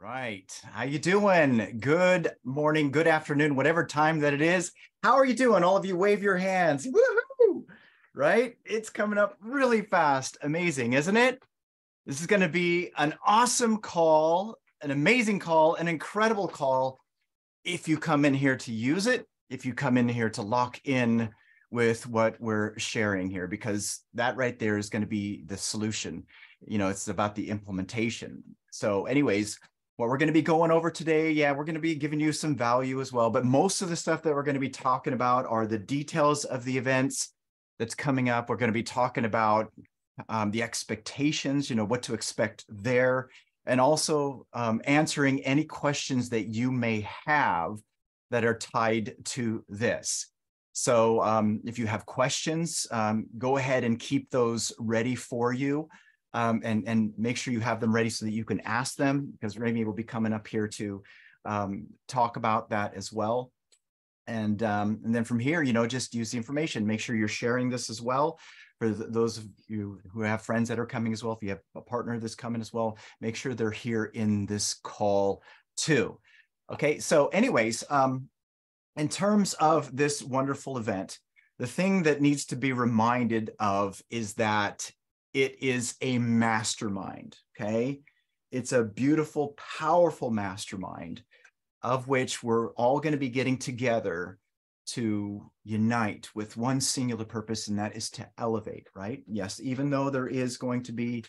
Right. How you doing? Good morning, good afternoon, whatever time that it is. How are you doing? All of you wave your hands. Woohoo! Right? It's coming up really fast. Amazing, isn't it? This is going to be an awesome call, an amazing call, an incredible call if you come in here to use it, if you come in here to lock in with what we're sharing here, because that right there is going to be the solution. It's about the implementation. So anyways, what we're going to be going over today, we're going to be giving you some value as well. But most of the stuff that we're going to be talking about are the details of the events that's coming up. We're going to be talking about the expectations, what to expect there, and also answering any questions that you may have that are tied to this. So if you have questions, go ahead and keep those ready for you. And make sure you have them ready so that you can ask them, because Ramy will be coming up here to talk about that as well. And then from here, just use the information. Make sure you're sharing this as well. For those of you who have friends that are coming as well, if you have a partner that's coming as well, make sure they're here in this call too. Okay, so anyways, in terms of this wonderful event, the thing that needs to be reminded of is that it is a mastermind, okay? It's a beautiful, powerful mastermind of which we're all going to be getting together to unite with one singular purpose, and that is to elevate, right? Yes, even though there is going to be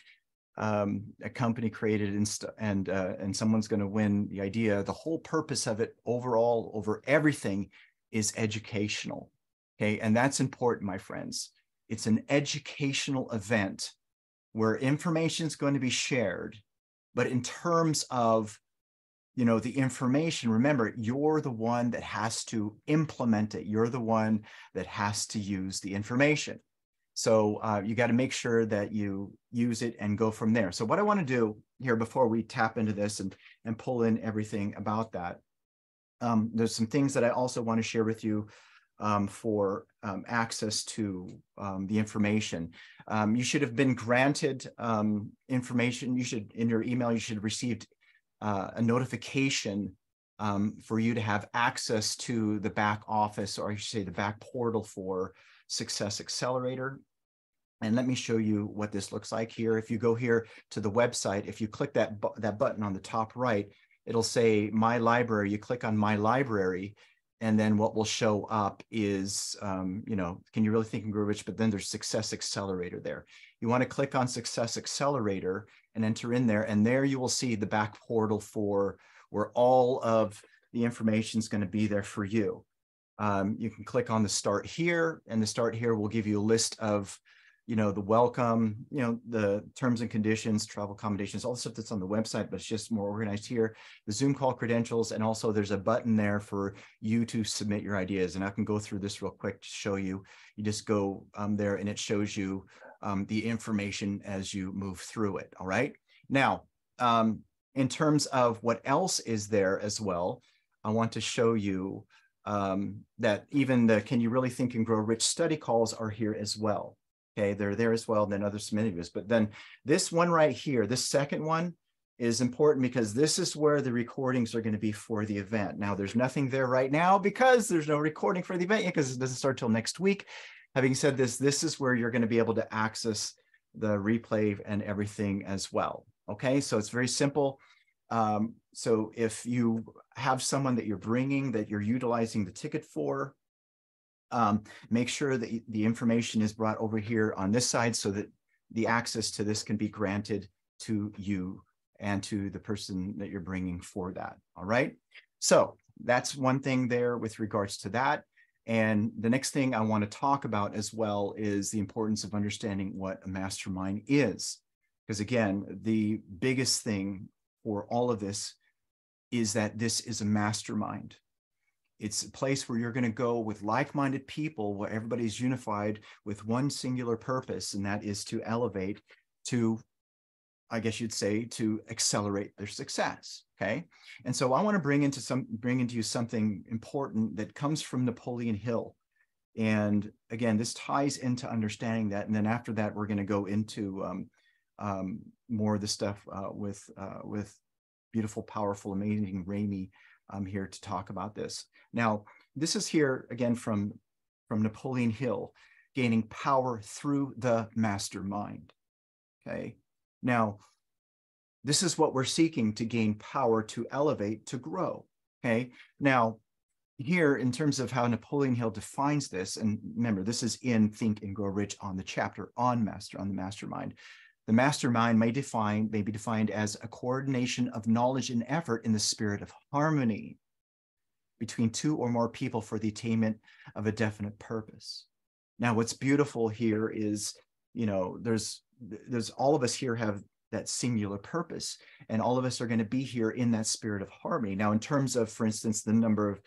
a company created and someone's going to win the idea, the whole purpose of it overall, over everything, is educational, okay? And that's important, my friends. It's an educational event where information is going to be shared, but in terms of the information, remember, you're the one that has to implement it. You're the one that has to use the information. So you got to make sure that you use it and go from there. So what I want to do here before we tap into this and pull in everything about that, there's some things that I also want to share with you for access to the information. You should have been granted information. In your email, you should have received a notification for you to have access to the back office, or I should say the back portal for Success Accelerator. And let me show you what this looks like here. If you go here to the website, if you click that button on the top right, it'll say My Library. You click on My Library, and then what will show up is, can you really think and grow rich? But then there's Success Accelerator there. You want to click on Success Accelerator and enter in there, and there you will see the back portal for where all of the information is going to be there for you. You can click on the Start Here, and the Start Here will give you a list of the welcome, the terms and conditions, travel accommodations, all the stuff that's on the website, but it's just more organized here. The Zoom call credentials, and also there's a button there for you to submit your ideas. And I can go through this real quick to show you. You just go there, and it shows you the information as you move through it. All right. Now, in terms of what else is there as well, I want to show you that even the Can You Really Think and Grow Rich study calls are here as well. Okay, they're there as well, then other submitters. But then this one right here, this second one, is important because this is where the recordings are going to be for the event. Now, there's nothing there right now because there's no recording for the event yet, because it doesn't start till next week. Having said this, this is where you're going to be able to access the replay and everything as well. Okay, so it's very simple. So if you have someone that you're bringing, that you're utilizing the ticket for, make sure that the information is brought over here on this side so that the access to this can be granted to you and to the person that you're bringing for that. All right. So that's one thing there with regards to that. And the next thing I want to talk about as well is the importance of understanding what a mastermind is. Because again, the biggest thing for all of this is that this is a mastermind. It's a place where you're going to go with like-minded people, where everybody's unified with one singular purpose, and that is to elevate, to, I guess you'd say, to accelerate their success. Okay, and so I want to bring into you something important that comes from Napoleon Hill, and again, this ties into understanding that. And then after that, we're going to go into more of the stuff with beautiful, powerful, amazing Ramy here to talk about this. Now, this is here again from Napoleon Hill, gaining power through the mastermind. Okay. Now, this is what we're seeking, to gain power, to elevate, to grow. Okay. Now, here, in terms of how Napoleon Hill defines this, and remember, this is in Think and Grow Rich on the chapter on the mastermind. The mastermind may be defined as a coordination of knowledge and effort in the spirit of harmony between two or more people for the attainment of a definite purpose. Now, what's beautiful here is, there's all of us here have that singular purpose, and all of us are going to be here in that spirit of harmony. Now, in terms of, for instance, the number of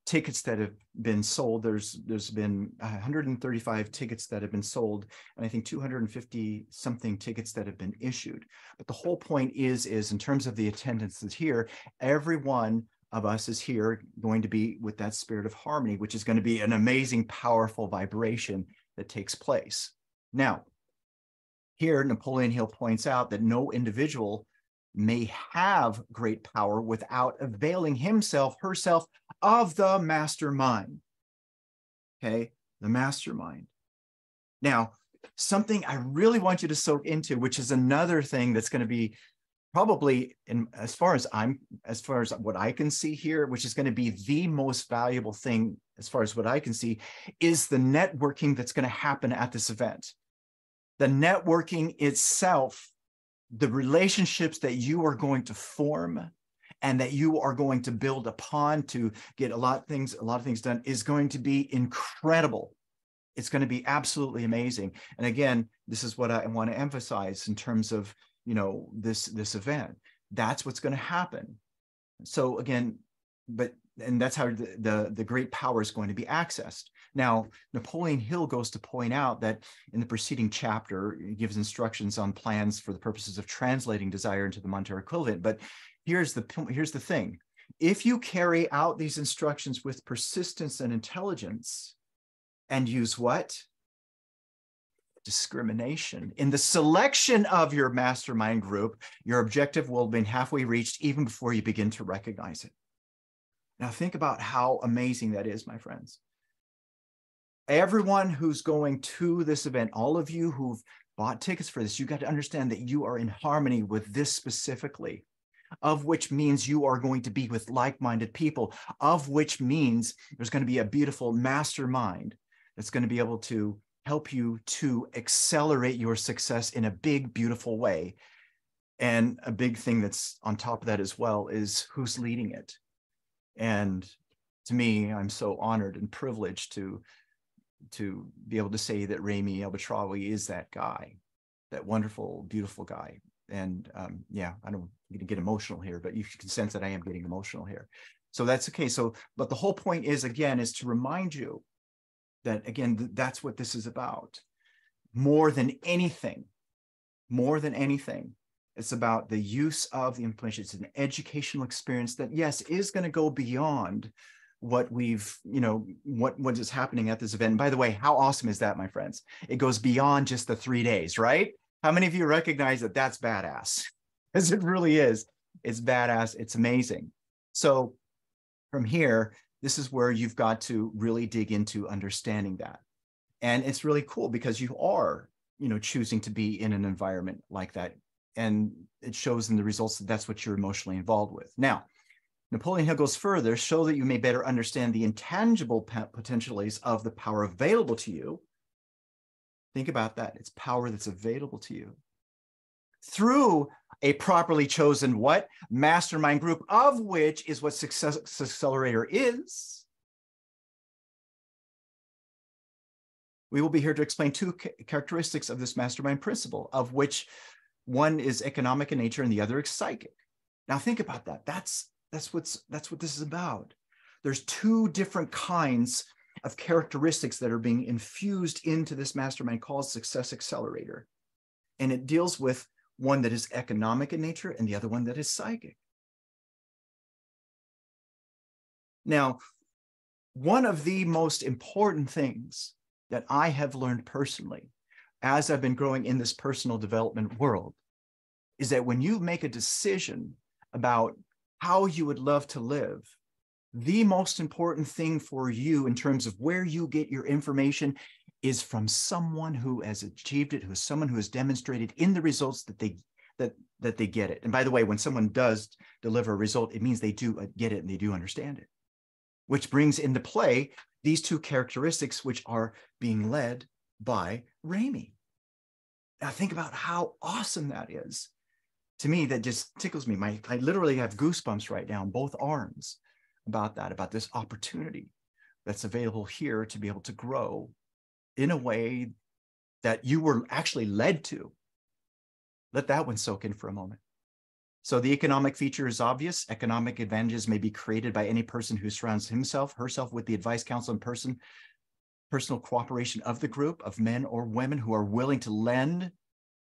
tickets that have been sold, there's been 135 tickets that have been sold, and I think 250 something tickets that have been issued. But the whole point is in terms of the attendance that's here, every one of us is here going to be with that spirit of harmony, which is going to be an amazing, powerful vibration that takes place. Now, here, Napoleon Hill points out that no individual may have great power without availing himself, herself of the mastermind. Okay, the mastermind. Now, something I really want you to soak into, which is another thing that's going to be probably, as far as what I can see here, which is going to be the most valuable thing as far as what I can see, is the networking that's going to happen at this event. The networking itself, the relationships that you are going to form and that you are going to build upon to get a lot of things done, is going to be incredible. It's going to be absolutely amazing. And again, this is what I want to emphasize in terms of, this event. That's what's going to happen. So again, and that's how the great power is going to be accessed. Now, Napoleon Hill goes to point out that in the preceding chapter, he gives instructions on plans for the purposes of translating desire into the monetary equivalent. But here's the thing. If you carry out these instructions with persistence and intelligence, and use what? Discrimination in the selection of your mastermind group, your objective will have been halfway reached even before you begin to recognize it. Now, think about how amazing that is, my friends. Everyone who's going to this event, all of you who've bought tickets for this, you got to understand that you are in harmony with this specifically, of which means you are going to be with like-minded people, of which means there's going to be a beautiful mastermind that's going to be able to help you to accelerate your success in a big, beautiful way. And a big thing that's on top of that as well is who's leading it. And to me, I'm so honored and privileged to be able to say that Ramy El-Batrawi is that guy, that wonderful, beautiful guy. And yeah, I don't get emotional here, but you can sense that I am getting emotional here. So that's okay. So, but the whole point is, again, is to remind you that, again, that's what this is about. More than anything, it's about the use of the information. It's an educational experience that, yes, is going to go beyond what we've, what is happening at this event. And by the way, how awesome is that, my friends? It goes beyond just the 3 days, right? How many of you recognize that that's badass? Because it really is. It's badass. It's amazing. So from here, this is where you've got to really dig into understanding that. And it's really cool because you are, choosing to be in an environment like that. And it shows in the results that that's what you're emotionally involved with. Now, Napoleon Hill goes further, so that you may better understand the intangible potentialities of the power available to you. Think about that. It's power that's available to you through a properly chosen mastermind group, of which is what Success Accelerator is. We will be here to explain two characteristics of this mastermind principle, of which one is economic in nature and the other is psychic. Now think about that. That's what this is about. There's two different kinds of characteristics that are being infused into this mastermind called Success Accelerator. And it deals with one that is economic in nature and the other one that is psychic. Now, one of the most important things that I have learned personally as I've been growing in this personal development world is that when you make a decision about how you would love to live, the most important thing for you in terms of where you get your information is from someone who has achieved it, who is someone who has demonstrated in the results that they get it. And by the way, when someone does deliver a result, it means they do get it and they do understand it, which brings into play these two characteristics, which are being led by Ramy. Now think about how awesome that is. To me, that just tickles me. I literally have goosebumps right now on both arms about this opportunity that's available here to be able to grow in a way that you were actually led to. Let that one soak in for a moment. So the economic feature is obvious. Economic advantages may be created by any person who surrounds herself with the advice, counsel, and personal cooperation of the group of men or women who are willing to lend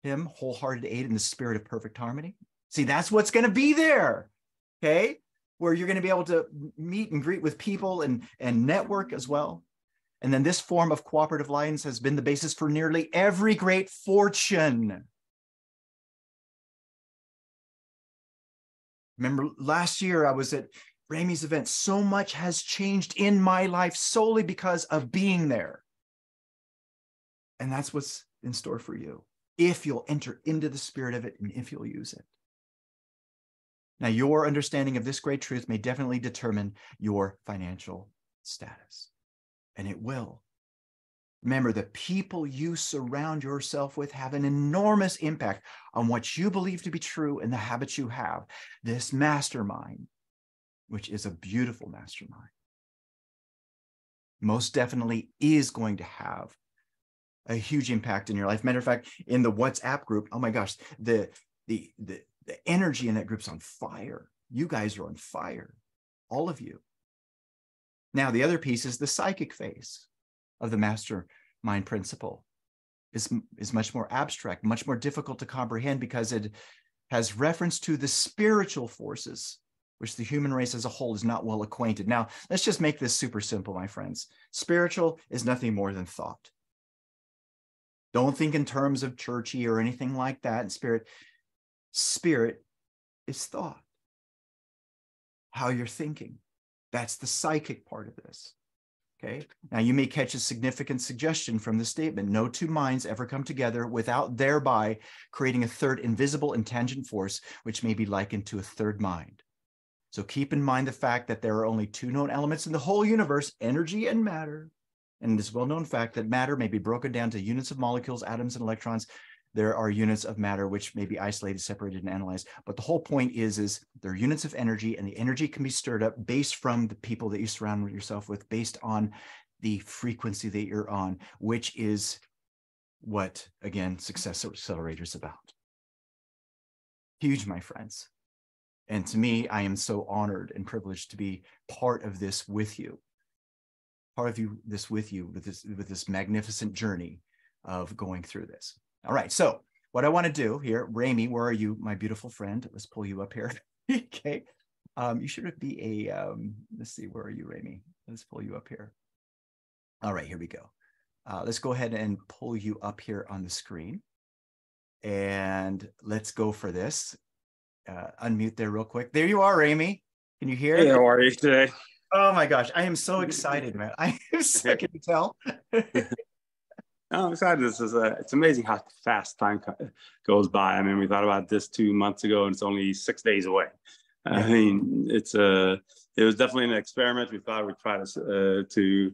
him wholehearted aid in the spirit of perfect harmony. See, that's what's going to be there, okay? Where you're going to be able to meet and greet with people and network as well. And then this form of cooperative alliance has been the basis for nearly every great fortune. Remember last year I was at Ramy's event. So much has changed in my life solely because of being there. And that's what's in store for you, if you'll enter into the spirit of it and if you'll use it. Now, your understanding of this great truth may definitely determine your financial status, and it will. Remember, the people you surround yourself with have an enormous impact on what you believe to be true and the habits you have. This mastermind, which is a beautiful mastermind, most definitely is going to have a huge impact in your life. Matter of fact, in the WhatsApp group, oh my gosh, the energy in that group's on fire. You guys are on fire, all of you. Now, the other piece is the psychic phase of the mastermind principle. Is much more abstract, much more difficult to comprehend because it has reference to the spiritual forces, which the human race as a whole is not well acquainted. Now, let's just make this super simple, my friends. Spiritual is nothing more than thought. Don't think in terms of churchy or anything like that. Spirit is thought. How you're thinking. That's the psychic part of this. Okay. Now you may catch a significant suggestion from the statement. No two minds ever come together without thereby creating a third invisible and tangent force, which may be likened to a third mind. So keep in mind the fact that there are only two known elements in the whole universe, energy and matter. And this well-known fact that matter may be broken down to units of molecules, atoms, and electrons. There are units of matter which may be isolated, separated, and analyzed. But the whole point is there are units of energy, and the energy can be stirred up based from the people that you surround yourself with, based on the frequency that you're on, which is what, again, Success Accelerator is about. Huge, my friends. And to me, I am so honored and privileged to be part of this with you. With this magnificent journey of going through this. All right, so what I want to do here, Ramy, where are you, my beautiful friend? Let's pull you up here. Okay, you should be let's see, where are you, Ramy? Let's pull you up here. All right, here we go. Let's go ahead and pull you up here on the screen. And let's go for this. Unmute there real quick. There you are, Ramy. Can you hear? Hey, how are you today? Oh my gosh, I am so excited, man. I am so, can you tell? I'm excited. It's amazing how fast time goes by. I mean, we thought about this 2 months ago, and it's only 6 days away. Yeah. I mean, it was definitely an experiment. We thought we'd try to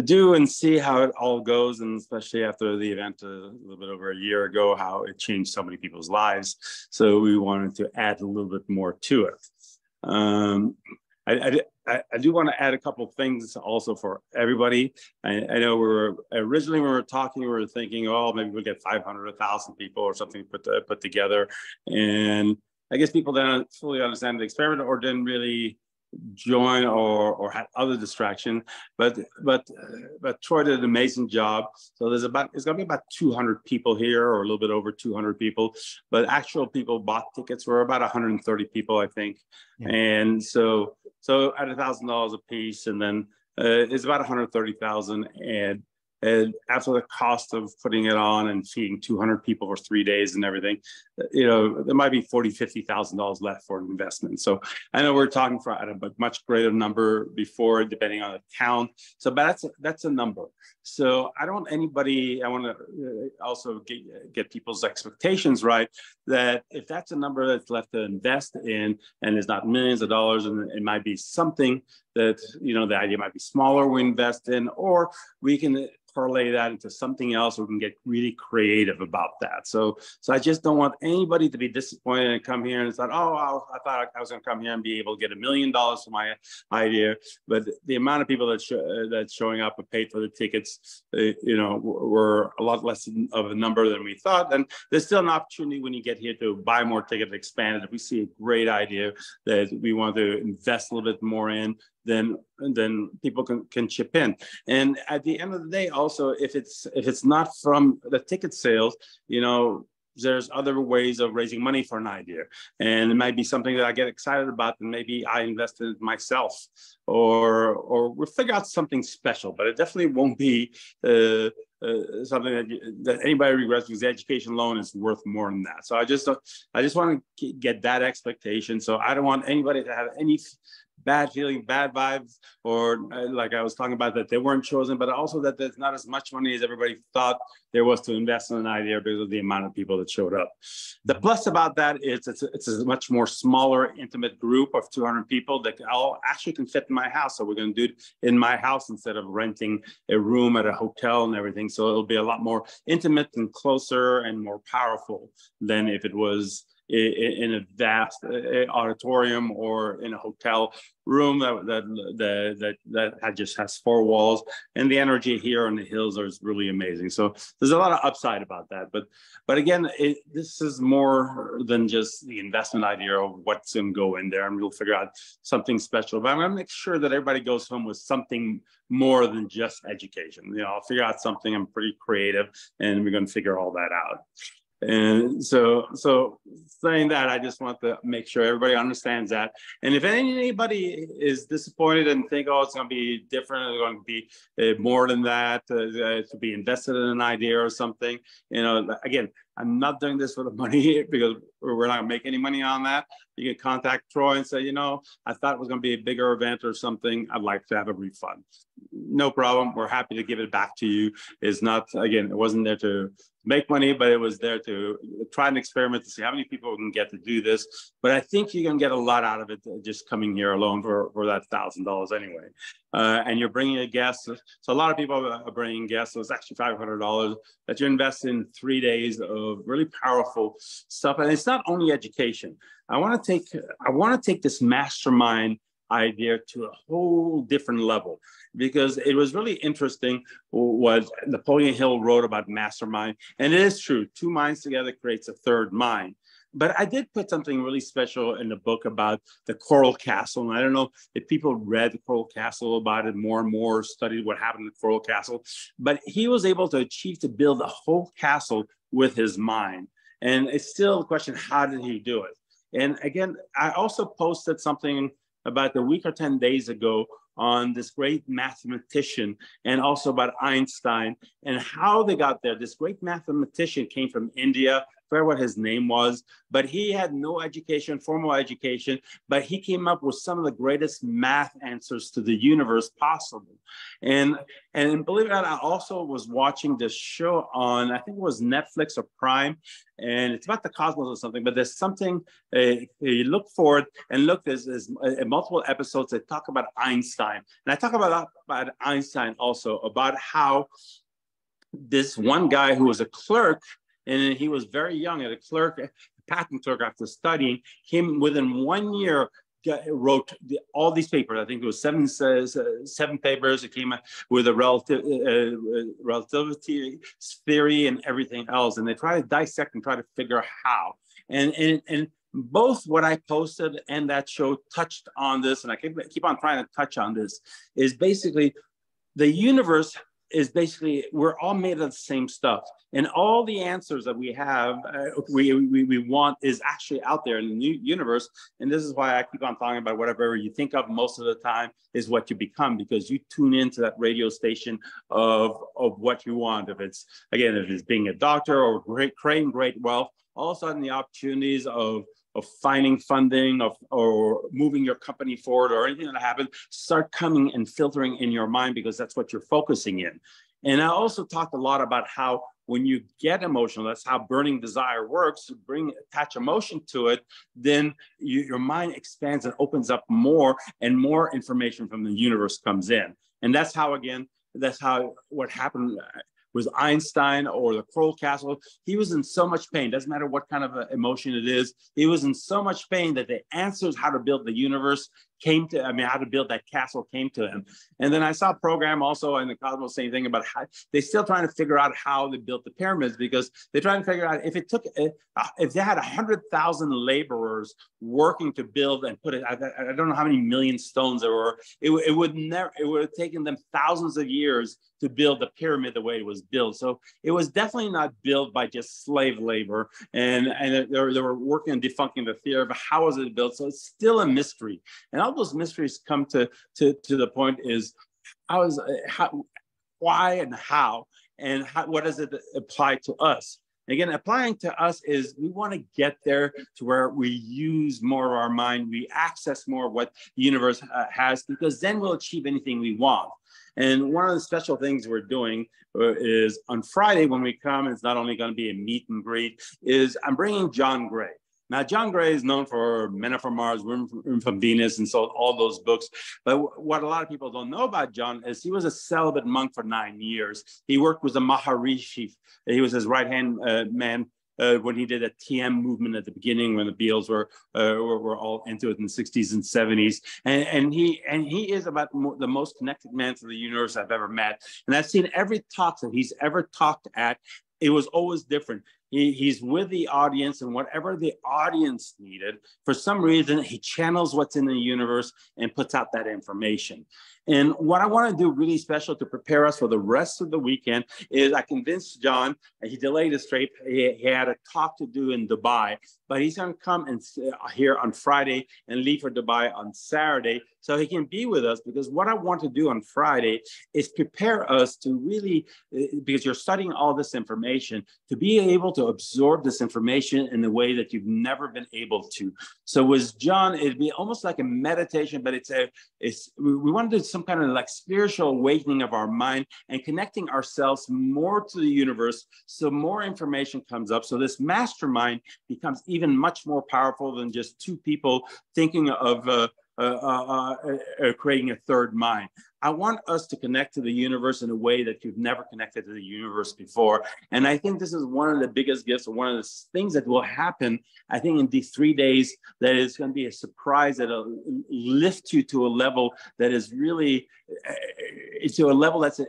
do and see how it all goes, and especially after the event a little bit over a year ago, how it changed so many people's lives. So we wanted to add a little bit more to it. I do want to add a couple of things also for everybody. I know originally when we were talking, we were thinking, oh, maybe we'll get 500, 1,000 people or something put together. And I guess people didn't fully understand the experiment or didn't really join or had other distraction. But Troy did an amazing job. So it's going to be about 200 people here, or a little bit over 200 people. But actual people bought tickets were about 130 people, I think. Yeah. And so at $1,000 a piece, and then it's about 130,000. And And after the cost of putting it on and feeding 200 people for 3 days and everything, there might be $40,000-$50,000 left for an investment. So I know we're talking at a much greater number before, depending on the count. So, but that's a number. So I don't want anybody, I want to also get people's expectations right, that if that's a number that's left to invest in, and it's not millions of dollars, and it might be something that, the idea might be smaller, we invest in, or we can parlay that into something else. We can get really creative about that. So I just don't want anybody to be disappointed and come here and thought, oh, I thought I was going to come here and be able to get $1 million for my idea. But the amount of people that's showing up and paid for the tickets, were a lot less of a number than we thought. And there's still an opportunity when you get here to buy more tickets, expand it. If we see a great idea that we want to invest a little bit more in, then people can chip in. And at the end of the day, also, if it's not from the ticket sales, there's other ways of raising money for an idea. And it might be something that I get excited about, and maybe I invest in it myself, or we'll figure out something special, but it definitely won't be something that anybody regrets, because the education loan is worth more than that. So I just want to get that expectation. So I don't want anybody to have any bad feeling, bad vibes, or like I was talking about, that they weren't chosen, but also that there's not as much money as everybody thought there was to invest in an idea because of the amount of people that showed up. The plus about that is it's a much more smaller, intimate group of 200 people that all actually can fit in my house. So we're going to do it in my house instead of renting a room at a hotel and everything. So it'll be a lot more intimate and closer and more powerful than if it was in a vast auditorium or in a hotel room that just has 4 walls. And the energy here on the hills is really amazing. So there's a lot of upside about that. But again, this is more than just the investment idea of what's going to go in there, and we'll figure out something special. But I'm going to make sure that everybody goes home with something more than just education. I'll figure out something. I'm pretty creative, and we're going to figure all that out. And so saying that, I just want to make sure everybody understands that. And if anybody is disappointed and think, oh, it's going to be different, it's going to be more than that, to be invested in an idea or something, again, I'm not doing this for the money, because we're not going to make any money on that. You can contact Troy and say, I thought it was going to be a bigger event or something. I'd like to have a refund. No problem. We're happy to give it back to you. It's not, again, it wasn't there to make money, but it was there to try an experiment to see how many people we can get to do this. But I think you're going to get a lot out of it just coming here alone for that $1,000 anyway. And you're bringing a guest. So a lot of people are bringing guests. So it's actually $500 that you invest in 3 days of really powerful stuff. And it's not only education. I want to take this mastermind idea to a whole different level, because it was really interesting what Napoleon Hill wrote about mastermind. And it is true, 2 minds together creates a third mind. But I did put something really special in the book about the Coral Castle. And I don't know if people read the Coral Castle about it more and more, studied what happened in the Coral Castle, but he was able to achieve to build the whole castle with his mind. And it's still a question, how did he do it? And again, I also posted something about a week or 10 days ago on this great mathematician, and also about Einstein and how they got there. This great mathematician came from India, I forget what his name was, but he had no education, formal education, but he came up with some of the greatest math answers to the universe possible. And believe it or not, I also was watching this show on, I think it was Netflix or Prime, and it's about the cosmos or something, but there's something, you look for it, and look, there's multiple episodes that talk about Einstein. And I talk about Einstein also, about how this one guy who was a clerk, and he was very young, at a patent clerk after studying, came within 1 year, wrote all these papers. I think it was seven papers. It came with a relativity theory and everything else. And they try to dissect and try to figure out how. And both what I posted and that show touched on this, and I keep on trying to touch on this, is basically the universe is basically we're all made of the same stuff, and all the answers that we have, we want is actually out there in the universe. And this is why I keep on talking about whatever you think of most of the time is what you become, because you tune into that radio station of what you want. If it's being a doctor or creating great wealth, all of a sudden the opportunities of finding funding or moving your company forward or anything that happens start coming and filtering in your mind, because that's what you're focusing in. And I also talked a lot about how when you get emotional, that's how burning desire works, attach emotion to it, then your mind expands and opens up more, and more information from the universe comes in. And that's how what happened was Einstein or the Coral Castle. He was in so much pain. Doesn't matter what kind of emotion it is. He was in so much pain that the answers how to build the universe how to build that castle came to him. And then I saw a program also in the Cosmos saying thing about how they're still trying to figure out how they built the pyramids, because they're trying to figure out if they had 100,000 laborers working to build and put it. I don't know how many million stones there were. It would have taken them thousands of years to build the pyramid the way it was built. So it was definitely not built by just slave labor, and they were working on debunking the theory of how was it built. So it's still a mystery, and all those mysteries come to the point is why and how, and what does it apply to us? Again, applying to us is we want to get there to where we use more of our mind, we access more of what the universe has, because then we'll achieve anything we want. And one of the special things we're doing is on Friday when we come, it's not only going to be a meet and greet, is I'm bringing John Gray. Now, John Gray is known for Men Are From Mars, Women From Venus, and so all those books. But what a lot of people don't know about John is he was a celibate monk for 9 years. He worked with the Maharishi. He was his right-hand man when he did a TM movement at the beginning, when the Beatles were all into it in the 60s and 70s. And he is about the most connected man to the universe I've ever met. And I've seen every talk that he's ever talked at. It was always different. He's with the audience, and whatever the audience needed, for some reason, he channels what's in the universe and puts out that information. And what I want to do really special to prepare us for the rest of the weekend is I convinced John, and he delayed his trip. He had a talk to do in Dubai, but he's going to come and here on Friday and leave for Dubai on Saturday so he can be with us, because what I want to do on Friday is prepare us to really, because you're studying all this information, to be able to absorb this information in a way that you've never been able to. So with John, it'd be almost like a meditation, but we want to do some kind of like spiritual awakening of our mind and connecting ourselves more to the universe, so more information comes up. So this mastermind becomes even much more powerful than just two people thinking of creating a third mind. I want us to connect to the universe in a way that you've never connected to the universe before. And I think this is one of the biggest gifts, or one of the things that will happen, I think, in these 3 days, that is going to be a surprise that'll lift you to a level that is really, to a level that's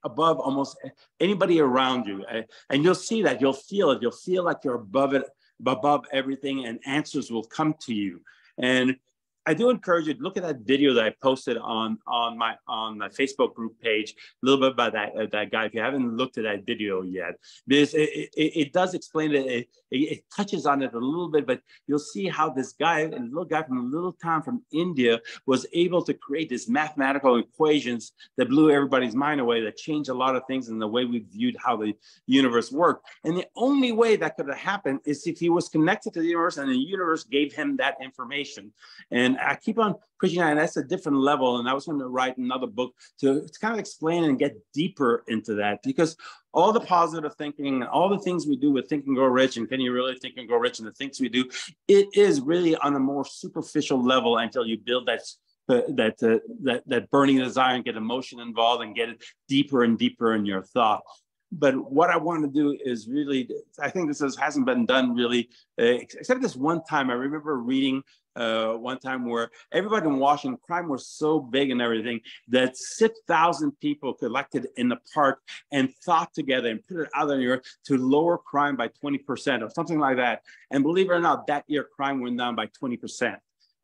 above almost anybody around you. And you'll see that, you'll feel it. You'll feel like you're above it, above everything, and answers will come to you. And I do encourage you to look at that video that I posted on my Facebook group page, a little bit about that guy. If you haven't looked at that video yet, because it does explain it. It touches on it a little bit, but you'll see how this guy, a little guy from a little town from India, was able to create these mathematical equations that blew everybody's mind away, that changed a lot of things in the way we viewed how the universe worked. And the only way that could have happened is if he was connected to the universe, and the universe gave him that information. And I keep on preaching that, and that's a different level. And I was going to write another book to kind of explain and get deeper into that, because all the positive thinking, all the things we do with Think and Grow Rich, and Can You Really Think and Grow Rich, and the things we do, it is really on a more superficial level until you build that burning desire and get emotion involved and get it deeper and deeper in your thought. But what I want to do is really, I think this hasn't been done really, except this one time. I remember reading one time where everybody in Washington, crime was so big and everything, that 6,000 people collected in the park and thought together and put it out there to lower crime by 20% or something like that. And believe it or not, that year crime went down by 20%.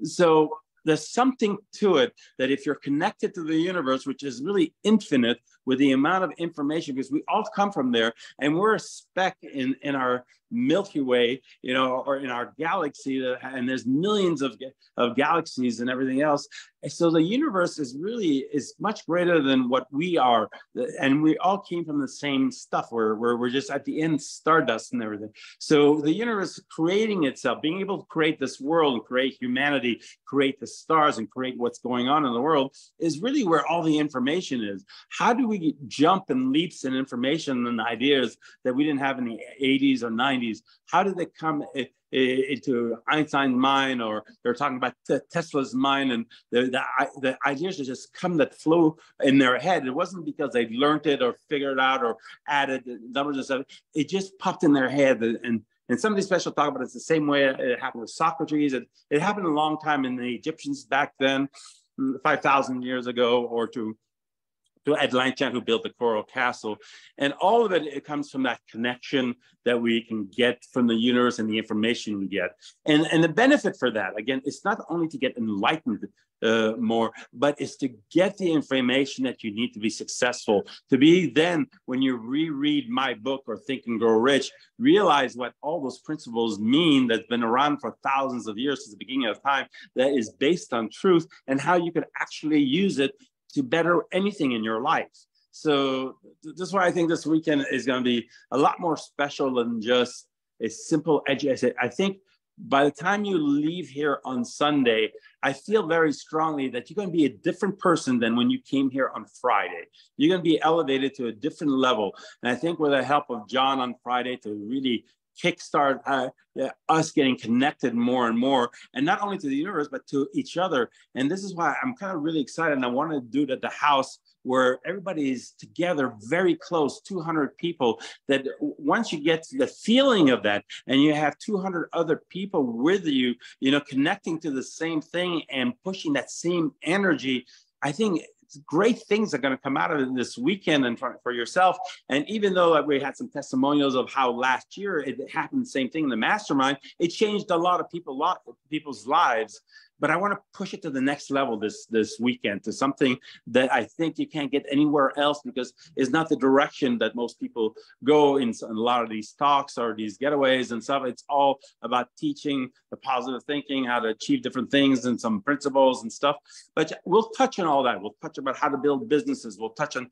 So there's something to it, that if you're connected to the universe, which is really infinite, with the amount of information, because we all come from there, and we're a speck in our Milky Way, you know, or in our galaxy, and there's millions of galaxies and everything else. And so the universe is much greater than what we are, and we all came from the same stuff. We're just at the end stardust and everything. So the universe creating itself, being able to create this world and create humanity, create the stars and create what's going on in the world, is really where all the information is. How do we jump in leaps in information and ideas that we didn't have in the 80s or 90s? How did they come into Einstein's mind, or they're talking about Tesla's mind, and the ideas just come that flow in their head? It wasn't because they learned it or figured it out or added numbers and stuff. It just popped in their head. And some of these special talk about it's the same way it happened with Socrates. It happened a long time in the Egyptians back then, 5,000 years ago, or to Atlantean, who built the Coral Castle. And all of it comes from that connection that we can get from the universe and the information we get. And the benefit for that, again, it's not only to get enlightened more, but it's to get the information that you need to be successful, to be then, when you reread my book or Think and Grow Rich, realize what all those principles mean that's been around for thousands of years since the beginning of time, that is based on truth, and how you could actually use it to better anything in your life. So this is why I think this weekend is going to be a lot more special than just a simple education. I think by the time you leave here on Sunday, I feel very strongly that you're going to be a different person than when you came here on Friday. You're going to be elevated to a different level. And I think with the help of John on Friday to really kickstart us getting connected more and more, and not only to the universe, but to each other. And this is why I'm kind of really excited. And I want to do it at the house where everybody is together, very close, 200 people, that once you get the feeling of that, and you have 200 other people with you, you know, connecting to the same thing and pushing that same energy, I think great things are going to come out of it this weekend and for yourself. And even though we had some testimonials of how last year it happened, the same thing in the mastermind, it changed a lot of people's lives. But I want to push it to the next level this weekend, to something that I think you can't get anywhere else, because it's not the direction that most people go in a lot of these talks or these getaways and stuff. It's all about teaching the positive thinking, how to achieve different things and some principles and stuff. But we'll touch on all that. We'll touch about how to build businesses. We'll touch on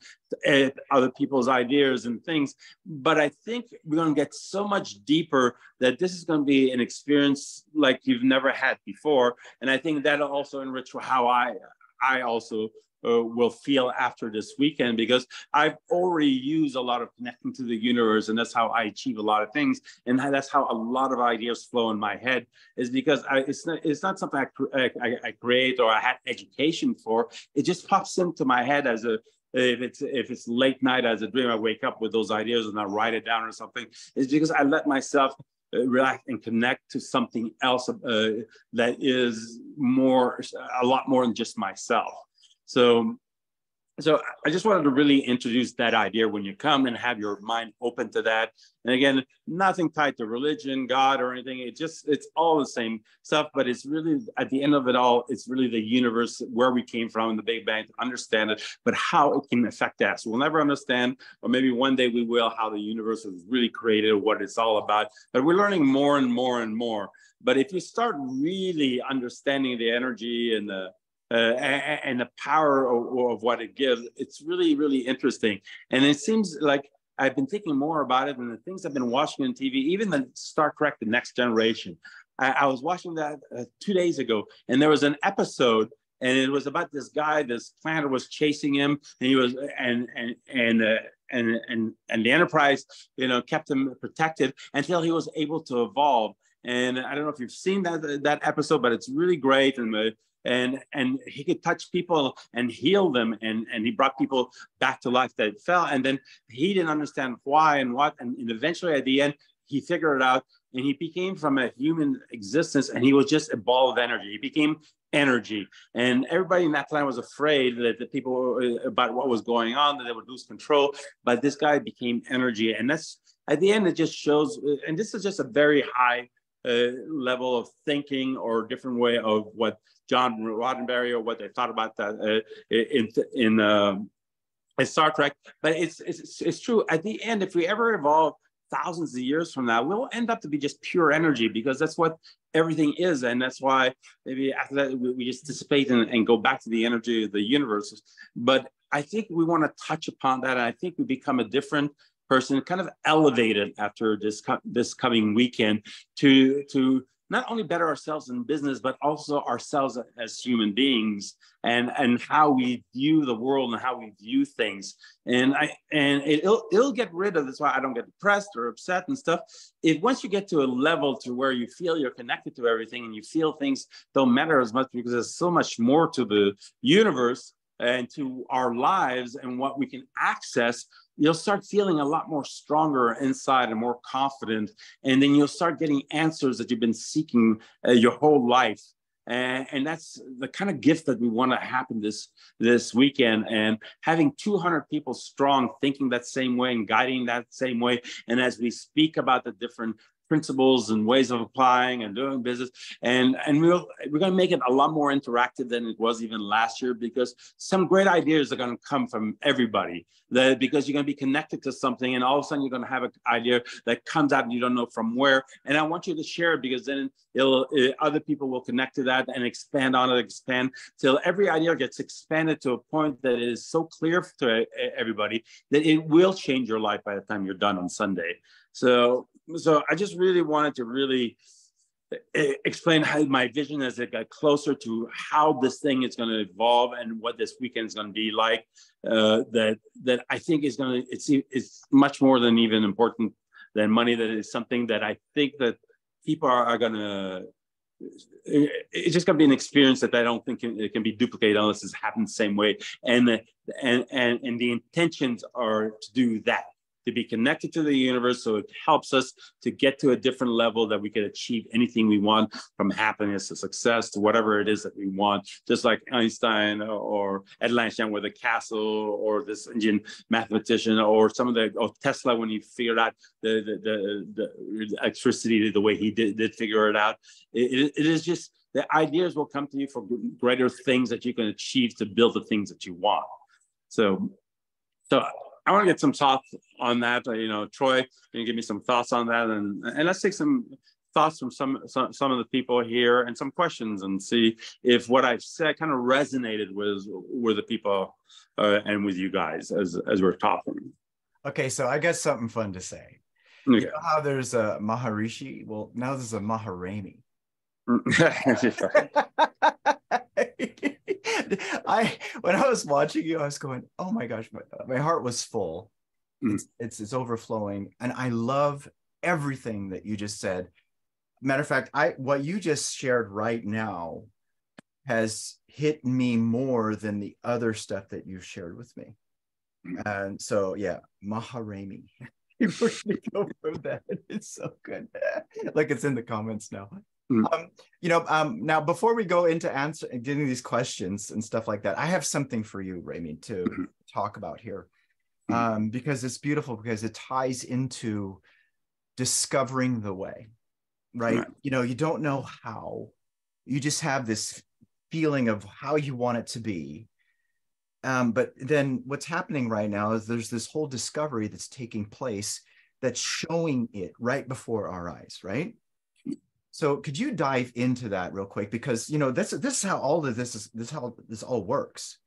other people's ideas and things. But I think we're going to get so much deeper that this is going to be an experience like you've never had before. And I think that'll also enrich how I also will feel after this weekend, because I've already used a lot of connecting to the universe, and that's how I achieve a lot of things, and that's how a lot of ideas flow in my head, is because it's not something I create or I had education for. It just pops into my head as a if it's late night as a dream, I wake up with those ideas and I write it down or something. It's because I let myself relax and connect to something else that is a lot more than just myself. So I just wanted to really introduce that idea when you come, and have your mind open to that. And again, nothing tied to religion, God, or anything. It's all the same stuff, but it's really, at the end of it all, it's really the universe, where we came from, the Big Bang, to understand it, but how it can affect us. We'll never understand, or maybe one day we will, how the universe was really created, what it's all about. But we're learning more and more and more. But if you start really understanding the energy and the power of what it gives, it's really, really interesting. And it seems like I've been thinking more about it, and the things I've been watching on TV, even the Star Trek, The Next Generation. I was watching that 2 days ago, and there was an episode, and it was about this guy. This planet was chasing him, and he was and the Enterprise, kept him protected until he was able to evolve. And I don't know if you've seen that episode, but it's really great. And he could touch people and heal them, and he brought people back to life that fell. And then he didn't understand why and what, and eventually at the end he figured it out, and he became from a human existence, and he was just a ball of energy. He became energy, and everybody in that planet was afraid that the people about what was going on, that they would lose control. But this guy became energy, and that's, at the end, it just shows. And this is just a very high level of thinking, or different way of what John Roddenberry, or what they thought about that It's Star Trek, but it's true. At the end, if we ever evolve thousands of years from now, we'll end up to be just pure energy, because that's what everything is. And that's why maybe after that, we just dissipate and go back to the energy of the universe. But I think we want to touch upon that. And I think we become a different person, kind of elevated after this coming weekend to not only better ourselves in business, but also ourselves as human beings, and how we view the world and how we view things. And it'll get rid of, that's why I don't get depressed or upset and stuff. Once you get to a level to where you feel you're connected to everything and you feel things don't matter as much, because there's so much more to the universe and to our lives and what we can access, you'll start feeling a lot more stronger inside and more confident. And then you'll start getting answers that you've been seeking your whole life. And that's the kind of gift that we want to happen this weekend. And having 200 people strong thinking that same way and guiding that same way. And as we speak about the different principles and ways of applying and doing business, and we're going to make it a lot more interactive than it was even last year, because some great ideas are going to come from everybody, because you're going to be connected to something, and all of a sudden you're going to have an idea that comes out and you don't know from where. And I want you to share it, because then other people will connect to that and expand on it, till every idea gets expanded to a point that is so clear to everybody that it will change your life by the time you're done on Sunday. So I just really wanted to really explain how my vision as it got closer to how this thing is going to evolve and what this weekend is going to be like. That I think is going to, it's much more than even important than money. That is something that I think that people are going to, it's just going to be an experience that I don't think it can be duplicated unless it's happened the same way. And the intentions are to do that, to be connected to the universe, so it helps us to get to a different level that we can achieve anything we want, from happiness to success to whatever it is that we want. Just like Einstein or Ed Einstein with a castle, or this Indian mathematician, or Tesla when he figured out the electricity the way he did figure it out. It is just, the ideas will come to you for greater things that you can achieve to build the things that you want. So I want to get some thoughts on that. Troy, can you give me some thoughts on that? And let's take some thoughts from some of the people here, and some questions, and see if what I've said kind of resonated with the people and with you guys as we're talking. Okay, so I got something fun to say. Okay. You know how there's a Maharishi? Well, now there's a Maharami. When I was watching you, I was going, oh my gosh, my heart was full. It's overflowing, and I love everything that you just said. Matter of fact, what you just shared right now has hit me more than the other stuff that you've shared with me. And so, yeah, Maharami. We're gonna go from that. It's so good. Like, it's in the comments now. Now before we go into getting these questions and stuff like that, I have something for you, Ramy, to talk about here, because it's beautiful, because it ties into discovering the way, right? You don't know how, you just have this feeling of how you want it to be. But then what's happening right now is there's this whole discovery that's taking place that's showing it right before our eyes, right? So could you dive into that real quick? Because, this is how all of this is, this is how this all works.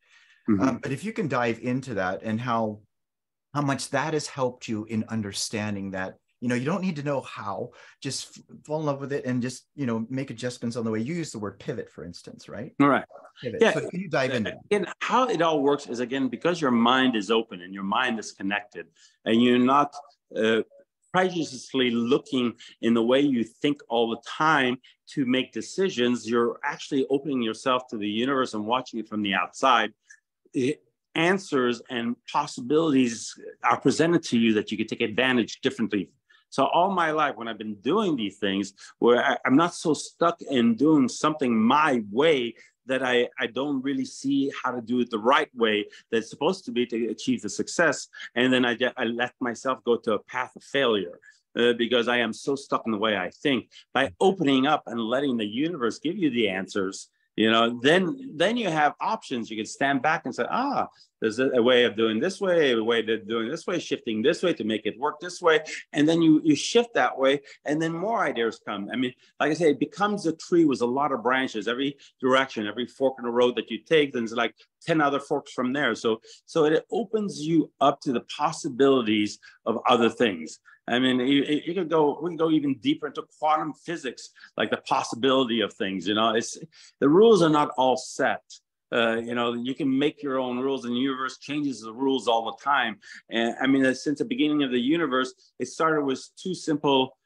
But if you can dive into that, and how much that has helped you in understanding that, you don't need to know how, just fall in love with it and just, make adjustments on the way. You use the word pivot, for instance, right? All right. Pivot. Yeah. So can you dive into that? Again, how it all works is, again, because your mind is open and your mind is connected, and you're not prejudiciously looking in the way you think all the time to make decisions. You're actually opening yourself to the universe and watching it from the outside. Answers and possibilities are presented to you that you can take advantage differently. So all my life, when I've been doing these things, where I'm not so stuck in doing something my way, that I don't really see how to do it the right way that's supposed to be to achieve the success. And then I let myself go to a path of failure because I am so stuck in the way I think. By opening up and letting the universe give you the answers, you know, then you have options. You can stand back and say, there's a way of doing this way, a way of doing this way, shifting this way to make it work this way. And then you shift that way, and then more ideas come. I mean, like I say, it becomes a tree with a lot of branches. Every direction, every fork in the road that you take, then there's like 10 other forks from there. So it opens you up to the possibilities of other things. I mean, we can go even deeper into quantum physics, like the possibility of things. You know, the rules are not all set. You know, you can make your own rules, and the universe changes the rules all the time. And I mean, since the beginning of the universe, it started with two simple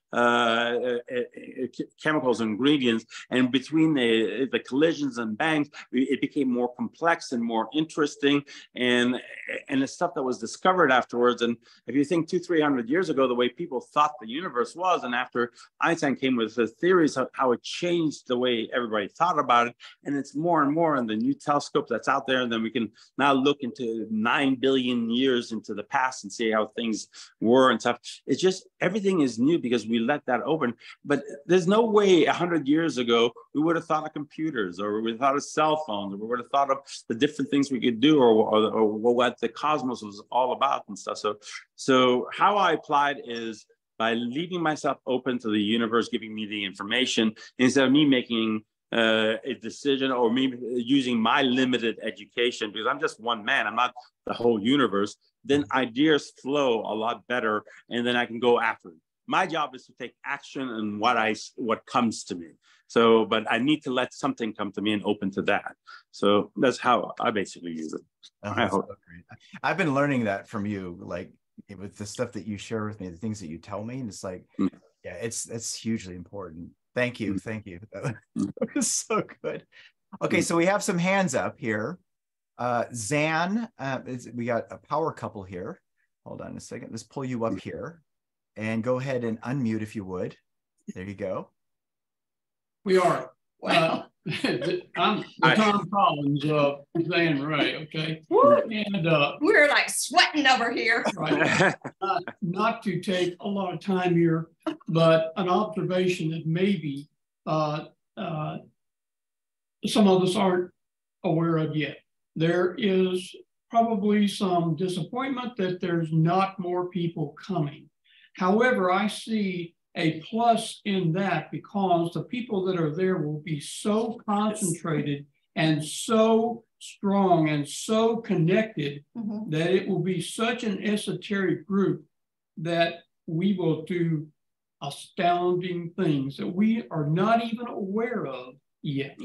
chemicals and ingredients, and between the collisions and bangs, it became more complex and more interesting, and the stuff that was discovered afterwards. And if you think 200-300 years ago, the way people thought the universe was, and after Einstein came with the theories of how it changed the way everybody thought about it, and it's more and more in the new telescope that's out there, and then we can now look into 9 billion years into the past and see how things were and stuff. It's just everything is new because we let that open. But there's no way 100 years ago we would have thought of computers, or we would have thought of cell phones, or we would have thought of the different things we could do, or what the cosmos was all about and stuff. So how I applied is by leaving myself open to the universe giving me the information, instead of me making a decision, or me using my limited education, because I'm just one man, I'm not the whole universe. Then ideas flow a lot better, and then I can go after it. My job is to take action on what comes to me. So, but I need to let something come to me and open to that. So that's how I basically use it. I hope. So great. I've been learning that from you, like with the stuff that you share with me, the things that you tell me, and it's like, yeah, it's hugely important. Thank you. Thank you. That was so good. Okay. So we have some hands up here. Zan, we got a power couple here. Hold on a second. Let's pull you up here and go ahead and unmute if you would. There you go. We are. I'm the Tom Collins of Zan Ray, okay? And we're like sweating over here. Right. Not to take a lot of time here, but an observation that maybe some of us aren't aware of yet. There is probably some disappointment that there's not more people coming. However, I see a plus in that, because the people that are there will be so concentrated and so strong and so connected that it will be such an esoteric group that we will do astounding things that we are not even aware of yet.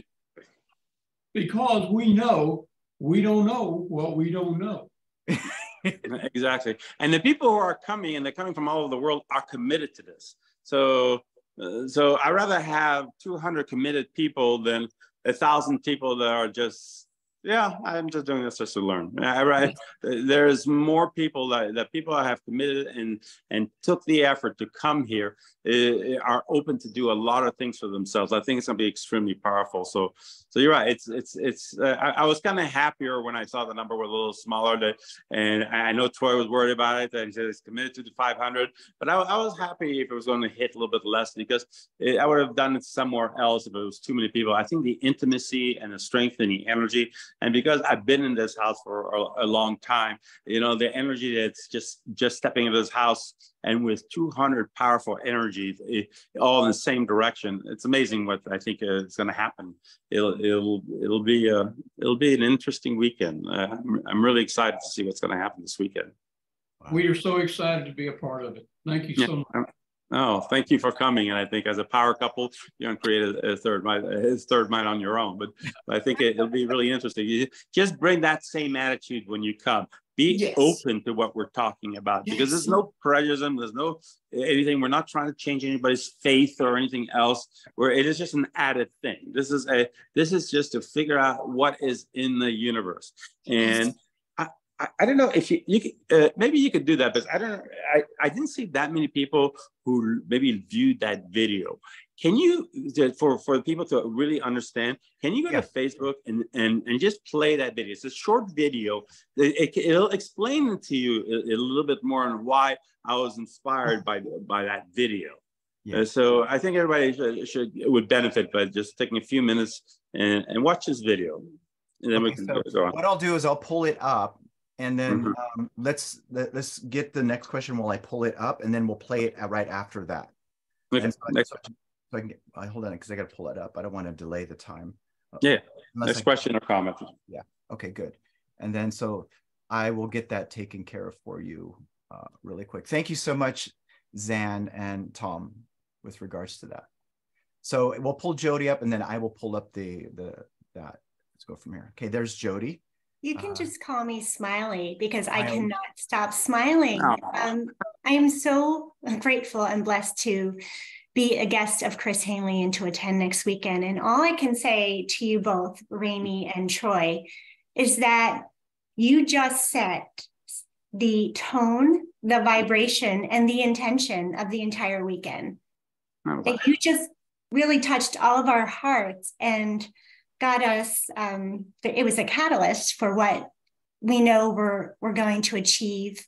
Because we know we don't know what we don't know. Exactly. And the people who are coming, and they're coming from all over the world, are committed to this. So I'd rather have 200 committed people than 1,000 people that are just, yeah, I'm just doing this just to learn. Right? There's more people that people have committed and took the effort to come here, are open to do a lot of things for themselves. I think it's going to be extremely powerful. So you're right. I was kind of happier when I saw the number was a little smaller. And I know Troy was worried about it, and he said it's committed to the 500. But I was happy if it was going to hit a little bit less, because I would have done it somewhere else if it was too many people. I think the intimacy and the strength and the energy, and because I've been in this house for a long time, you know, the energy that's just stepping into this house, and with 200 powerful energies, all in the same direction, it's amazing what I think is going to happen. It'll be an interesting weekend. I'm really excited to see what's going to happen this weekend. Wow. We are so excited to be a part of it. Thank you so much. Oh, thank you for coming. And I think as a power couple, you're going to create his third mind on your own. But I think it'll be really interesting. You just bring that same attitude when you come. Be open to what we're talking about, because there's no prejudice, there's no anything. We're not trying to change anybody's faith or anything else. Where it is just an added thing. This is just to figure out what is in the universe. And I don't know if you could, maybe you could do that, but I don't know. I didn't see that many people who maybe viewed that video. Can you, for the people to really understand, can you go to Facebook and just play that video? It's a short video. It'll explain to you a little bit more on why I was inspired by that video. So I think everybody would benefit by just taking a few minutes and watch this video. And then we can go on. What I'll do is I'll pull it up, and then let's get the next question while I pull it up, and then we'll play it right after that. Okay. Next question. So I can hold on, because I got to pull it up. I don't want to delay the time. Yeah. Next question or comment. Yeah. Okay, good. And then so I will get that taken care of for you really quick. Thank you so much, Zan and Tom, with regards to that. So we'll pull Jody up, and then I will pull up that. Let's go from here. Okay, there's Jody. You can just call me Smiley, because I cannot stop smiling. I am so grateful and blessed to be a guest of Chris Hanley and to attend next weekend. And all I can say to you both, Ramy and Troy, is that you just set the tone, the vibration, and the intention of the entire weekend. That you just really touched all of our hearts and got us, it was a catalyst for what we know we're going to achieve.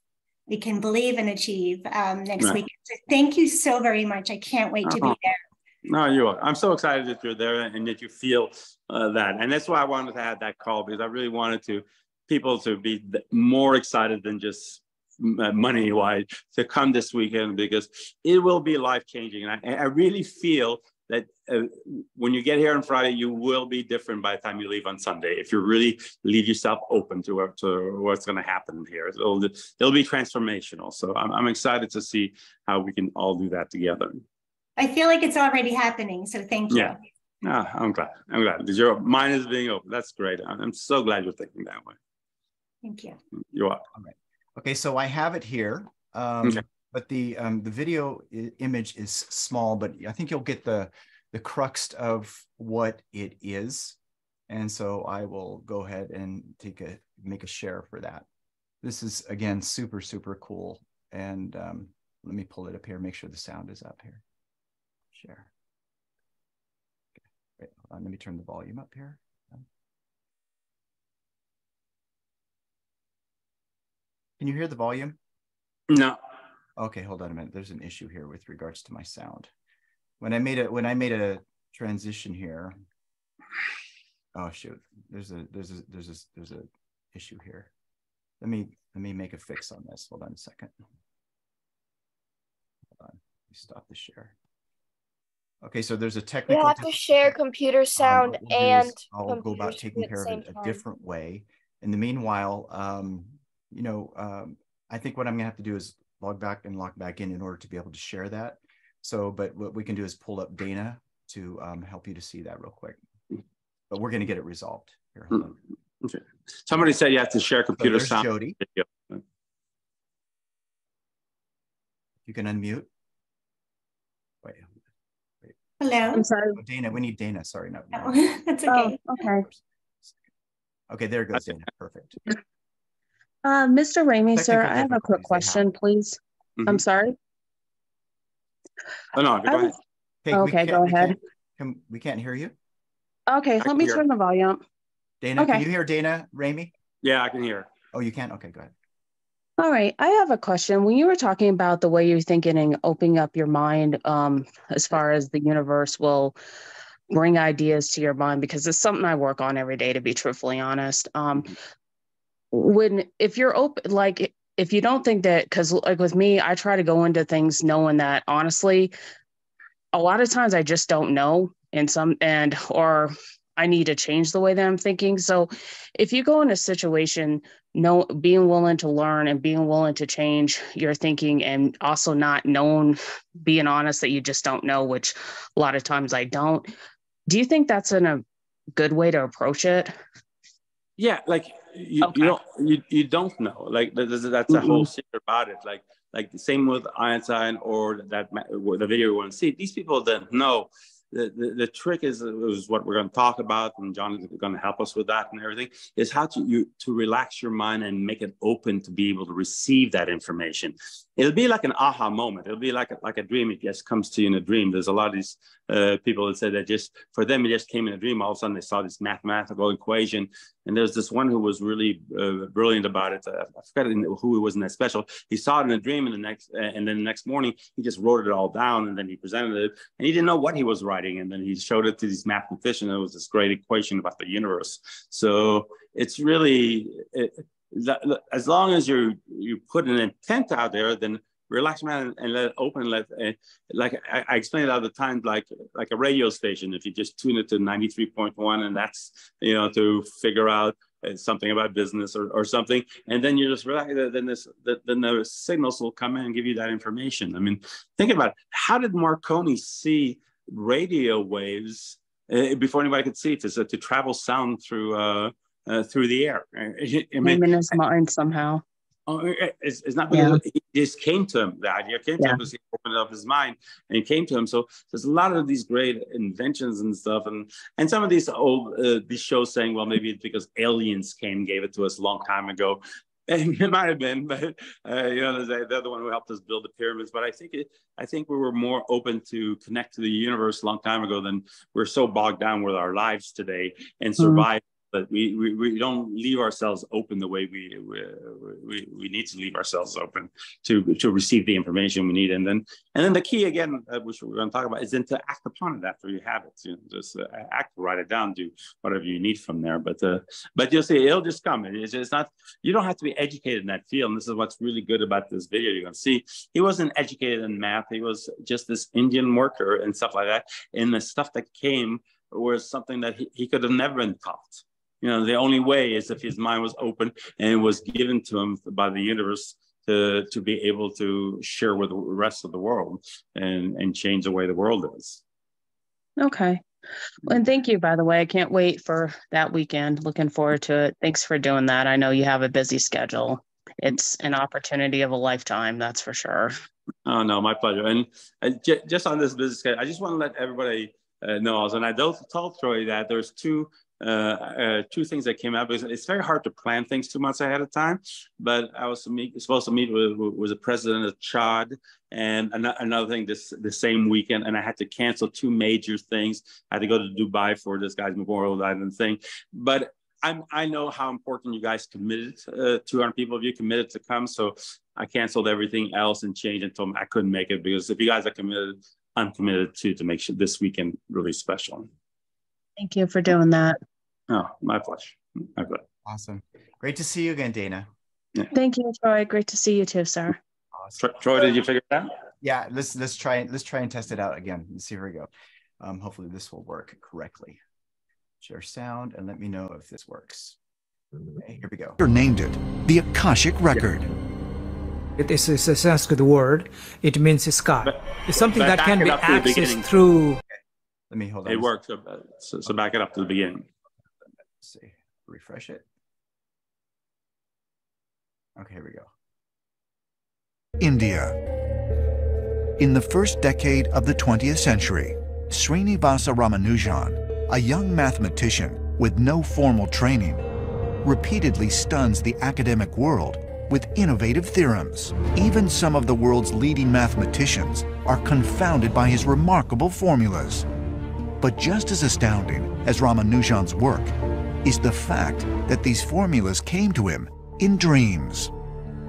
We can believe and achieve next week. So thank you so very much. I can't wait to be there. No, you are. I'm so excited that you're there and that you feel that. And that's why I wanted to have that call, because I really wanted people to be more excited than just money-wise to come this weekend, because it will be life-changing. And I really feel that when you get here on Friday, you will be different by the time you leave on Sunday. If you really leave yourself open to what's going to happen here, it'll be transformational. So I'm excited to see how we can all do that together. I feel like it's already happening. So thank you. Yeah, I'm glad. Because your mind is being open. That's great. I'm so glad you're thinking that way. Thank you. You're welcome. All right. Okay, so I have it here. Okay. But the video image is small, but I think you'll get the crux of what it is. And so I will go ahead and make a share for that. This is, again, super, super cool. And let me pull it up here, make sure the sound is up here. Share. Okay. Wait, hold on, let me turn the volume up here. Can you hear the volume? No. Okay, hold on a minute. There's an issue here with regards to my sound. When I made a transition here. Oh shoot! There's a issue here. Let me make a fix on this. Hold on a second. Hold on. Let me stop the share. Okay, so there's a technical. You have to share computer sound and. I'll go about taking care of it a different way. In the meanwhile, I think what I'm gonna have to do is log back and log back in order to be able to share that. So, but what we can do is pull up Dana to help you to see that real quick. But we're going to get it resolved here. Hold on. Okay. Somebody said you have to share computer sound. Jody. You can unmute. Wait. Hello. I'm sorry. Oh, Dana, we need Dana. Sorry, no. That's okay. Oh, okay. Okay, there goes Dana. Perfect. Mr. Ramy, sir, I have a quick difficulties question, please. I'm sorry. Oh, no, go ahead. Okay, go ahead. We can't hear you. Okay, let me turn the volume up. Dana, Okay. can you hear Dana, Ramy? Yeah, I can hear. Oh, you can? Okay, go ahead. All right, I have a question. When you were talking about the way you're thinking and opening up your mind, as far as the universe will bring ideas to your mind, because it's something I work on every day, to be truthfully honest. If you're open, like, if you don't think that, because like with me, I try to go into things knowing that honestly, a lot of times I just don't know, or I need to change the way that I'm thinking. So if you go in a situation, being willing to learn and being willing to change your thinking, and also not being honest that you just don't know, which a lot of times I don't. Do you think that's a good way to approach it? Yeah, like you don't know. Like that's a whole secret about it. Like the same with Einstein or the video we want to see. These people don't know. The trick is what we're going to talk about, and John is going to help us with that and everything, is how to relax your mind and make it open to be able to receive that information. it'll be like an aha moment. It'll be like a dream. It just comes to you in a dream. There's a lot of these people that say that just for them, it just came in a dream. All of a sudden they saw this mathematical equation. And there's this one who was really brilliant about it. I forgot who was in that special. He saw it in a dream, and then the next morning he just wrote it all down, and then he presented it. And he didn't know what he was writing, and then he showed it to these mathematicians. It was this great equation about the universe. So it's really as long as you put an intent out there, then relax, man, and let it open. Like I explain it all the time, like a radio station. If you just tune it to 93.1, and that's to figure out something about business or something, and then you just relax. Then the signals will come in and give you that information. I mean, think about it. How did Marconi see radio waves before anybody could see it? To travel sound through the air. I mean, in his mind somehow. It's not because it just came to him. The idea came to him because he opened up his mind and it came to him. So there's a lot of these great inventions and stuff, and some of these old these shows saying, well, maybe it's because aliens came and gave it to us a long time ago. And it might have been, but they're the one who helped us build the pyramids. But I think we were more open to connect to the universe a long time ago than we're so bogged down with our lives today and survive. But we don't leave ourselves open the way we need to leave ourselves open to receive the information we need, and then the key again, which we're going to talk about, is then to act upon it after you have it. Just act, write it down, do whatever you need from there. But you'll see it'll just come. It's not, you don't have to be educated in that field. And this is what's really good about this video. You're going to see he wasn't educated in math. He was just this Indian worker and stuff like that. And the stuff that came was something that he could have never been taught. The only way is if his mind was open and it was given to him by the universe to be able to share with the rest of the world and change the way the world is. Okay. Well, and thank you, by the way. I can't wait for that weekend. Looking forward to it. Thanks for doing that. I know you have a busy schedule. It's an opportunity of a lifetime, that's for sure. Oh, no, my pleasure. And just on this business schedule, I just want to let everybody know, and I told Troy that there's two things that came out, because it's very hard to plan things 2 months ahead of time. But I was supposed to meet with the president of Chad and another thing the same weekend, and I had to cancel two major things. I had to go to Dubai for this guy's Memorial Island thing. But I know how important you guys committed. 200 people of you committed to come, so I canceled everything else and changed and told them I couldn't make it, because if you guys are committed, I'm committed to make sure this weekend really special. Thank you for doing that. Oh, my pleasure. My pleasure. Awesome. Great to see you again, Dana. Yeah. Thank you, Troy. Great to see you too, sir. Awesome. Troy, did you figure it out? Yeah, let's try and test it out again. Let's see where we go. Hopefully this will work correctly. Share sound and let me know if this works. Okay, here we go. Named it the Akashic Record. It is a Sanskrit word. It means sky. It's something that can be accessed through. Okay. Let me hold on. It works. So back it up to the beginning. Let's see. Refresh it. Okay, here we go. India. In the first decade of the 20th century, Srinivasa Ramanujan, a young mathematician with no formal training, repeatedly stuns the academic world with innovative theorems. Even some of the world's leading mathematicians are confounded by his remarkable formulas. But just as astounding as Ramanujan's work is the fact that these formulas came to him in dreams.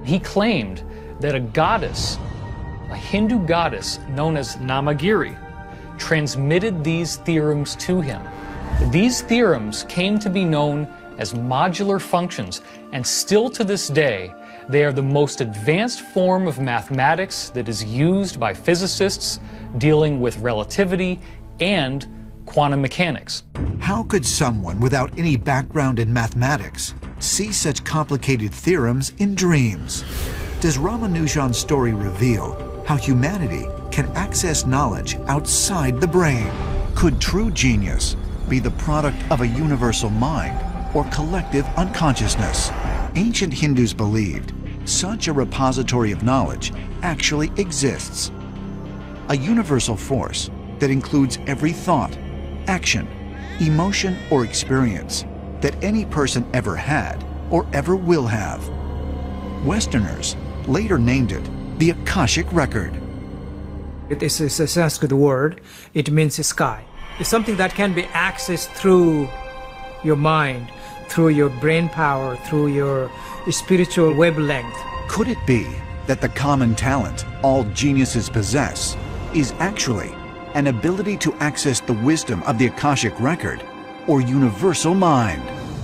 He claimed that a goddess, a Hindu goddess known as Namagiri, transmitted these theorems to him. These theorems came to be known as modular functions, and still to this day, they are the most advanced form of mathematics that is used by physicists dealing with relativity and quantum mechanics. How could someone without any background in mathematics see such complicated theorems in dreams? Does Ramanujan's story reveal how humanity can access knowledge outside the brain? Could true genius be the product of a universal mind or collective unconsciousness? Ancient Hindus believed such a repository of knowledge actually exists. A universal force that includes every thought, action, emotion, or experience that any person ever had or ever will have. Westerners later named it the Akashic Record. It is a Sanskrit word. It means sky. It's something that can be accessed through your mind, through your brain power, through your spiritual wavelength. Could it be that the common talent all geniuses possess is actually an ability to access the wisdom of the Akashic Record or universal mind?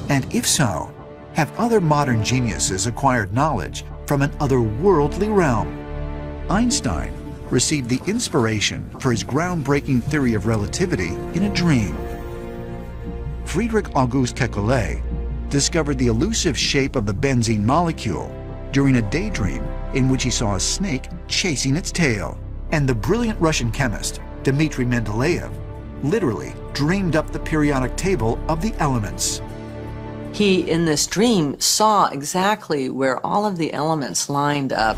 And if so, have other modern geniuses acquired knowledge from an otherworldly realm? Einstein received the inspiration for his groundbreaking theory of relativity in a dream. Friedrich August Kekulé discovered the elusive shape of the benzene molecule during a daydream in which he saw a snake chasing its tail. And the brilliant Russian chemist Dmitry Mendeleev literally dreamed up the periodic table of the elements. He, in this dream, saw exactly where all of the elements lined up.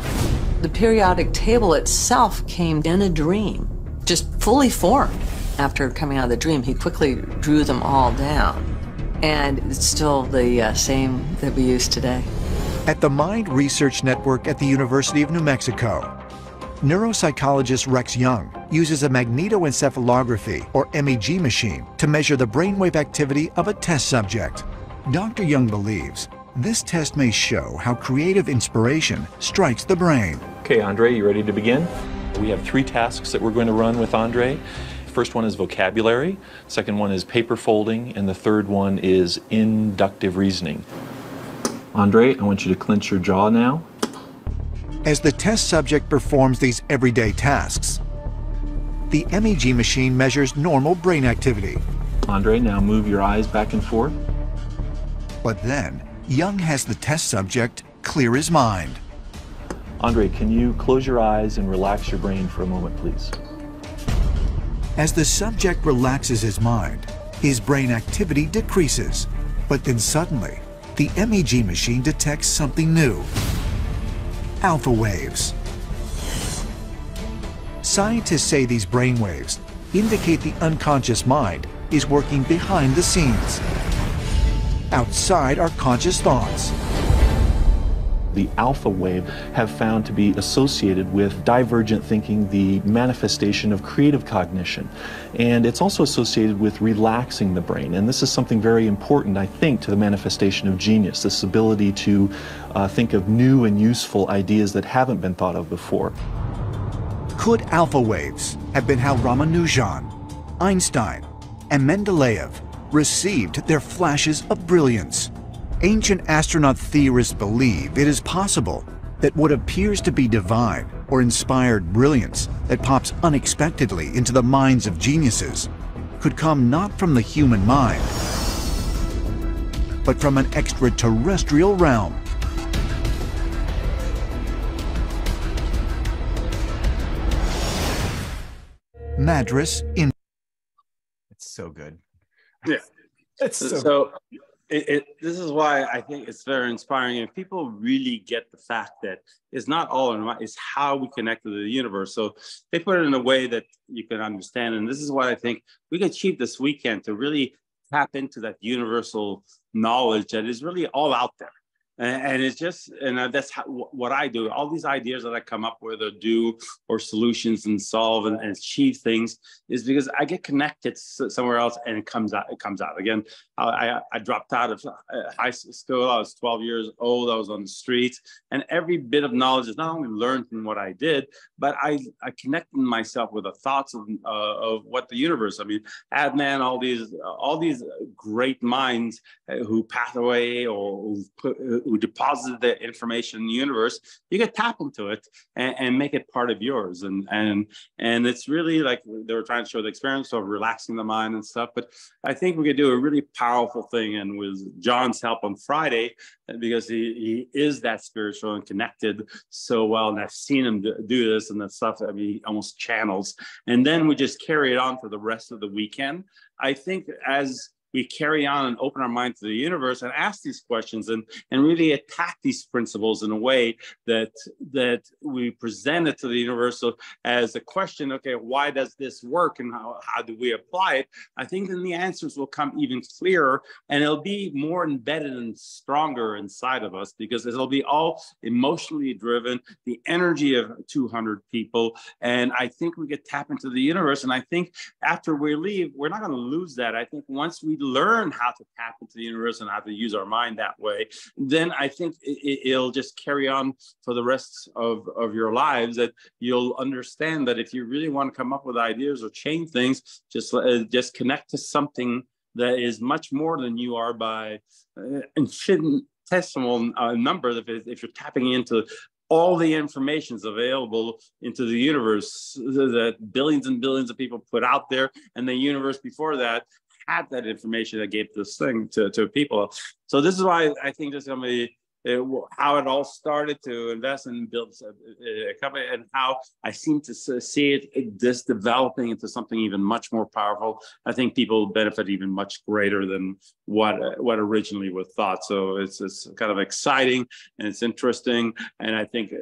The periodic table itself came in a dream, just fully formed. After coming out of the dream, he quickly drew them all down. And it's still the same that we use today. At the Mind Research Network at the University of New Mexico, neuropsychologist Rex Young uses a magnetoencephalography, or MEG machine, to measure the brainwave activity of a test subject. Dr. Young believes this test may show how creative inspiration strikes the brain. Okay, Andre, you ready to begin? We have 3 tasks that we're going to run with Andre. First one is vocabulary, second one is paper folding, and the third one is inductive reasoning. Andre, I want you to clench your jaw now. As the test subject performs these everyday tasks, the MEG machine measures normal brain activity. Andre, now move your eyes back and forth. But then, Young has the test subject clear his mind. Andre, can you close your eyes and relax your brain for a moment, please? As the subject relaxes his mind, his brain activity decreases. But then suddenly, the MEG machine detects something new: alpha waves. Scientists say these brain waves indicate the unconscious mind is working behind the scenes, outside our conscious thoughts. The alpha wave have found to be associated with divergent thinking, the manifestation of creative cognition. And it's also associated with relaxing the brain. And this is something very important, I think, to the manifestation of genius, this ability to think of new and useful ideas that haven't been thought of before. Could alpha waves have been how Ramanujan, Einstein, and Mendeleev received their flashes of brilliance? Ancient astronaut theorists believe it is possible that what appears to be divine or inspired brilliance that pops unexpectedly into the minds of geniuses could come not from the human mind, but from an extraterrestrial realm. Madras in. It's so good. Yeah. It's so this is why I think it's very inspiring, and people really get the fact that it's not all in mind, it's how we connect to the universe. So they put it in a way that you can understand, and this is why I think we can achieve this weekend to really tap into that universal knowledge that is really all out there. And it's just, and that's what I do. All these ideas that I come up with or do, or solutions and solve and achieve things, is because I get connected somewhere else and it comes out. Again, I dropped out of high school. I was 12 years old. I was on the streets, and every bit of knowledge is not only learned from what I did, but I connected myself with the thoughts of what the universe. I mean, Adnan, all these great minds who passed away or who deposited the information in the universe, you can tap into it and make it part of yours. And it's really like they were trying to show the experience of relaxing the mind and stuff. But I think we could do a really powerful thing. And with John's help on Friday, because he is that spiritual and connected so well, and I've seen him do this and that stuff. I mean, he almost channels. And then we just carry it on for the rest of the weekend. I think as we carry on and open our mind to the universe and ask these questions and really attack these principles in a way that we present it to the universe as a question, okay, why does this work and how do we apply it? I think then the answers will come even clearer, and it'll be more embedded and stronger inside of us, because it'll be all emotionally driven, the energy of 200 people. And I think we could tap into the universe. And I think after we leave, we're not going to lose that. I think once we learn how to tap into the universe and how to use our mind that way, then I think it'll just carry on for the rest of your lives, that you'll understand that if you really want to come up with ideas or change things, just connect to something that is much more than you are by infinitesimal number. If you're tapping into all the information is available into the universe that billions and billions of people put out there, and the universe before that had that information that gave this thing to people. So this is why I think there's going to be how it all started to invest and build a company, and how I seem to see it this developing into something even much more powerful. I think people benefit even much greater than what originally was thought. So it's kind of exciting and it's interesting. And I think,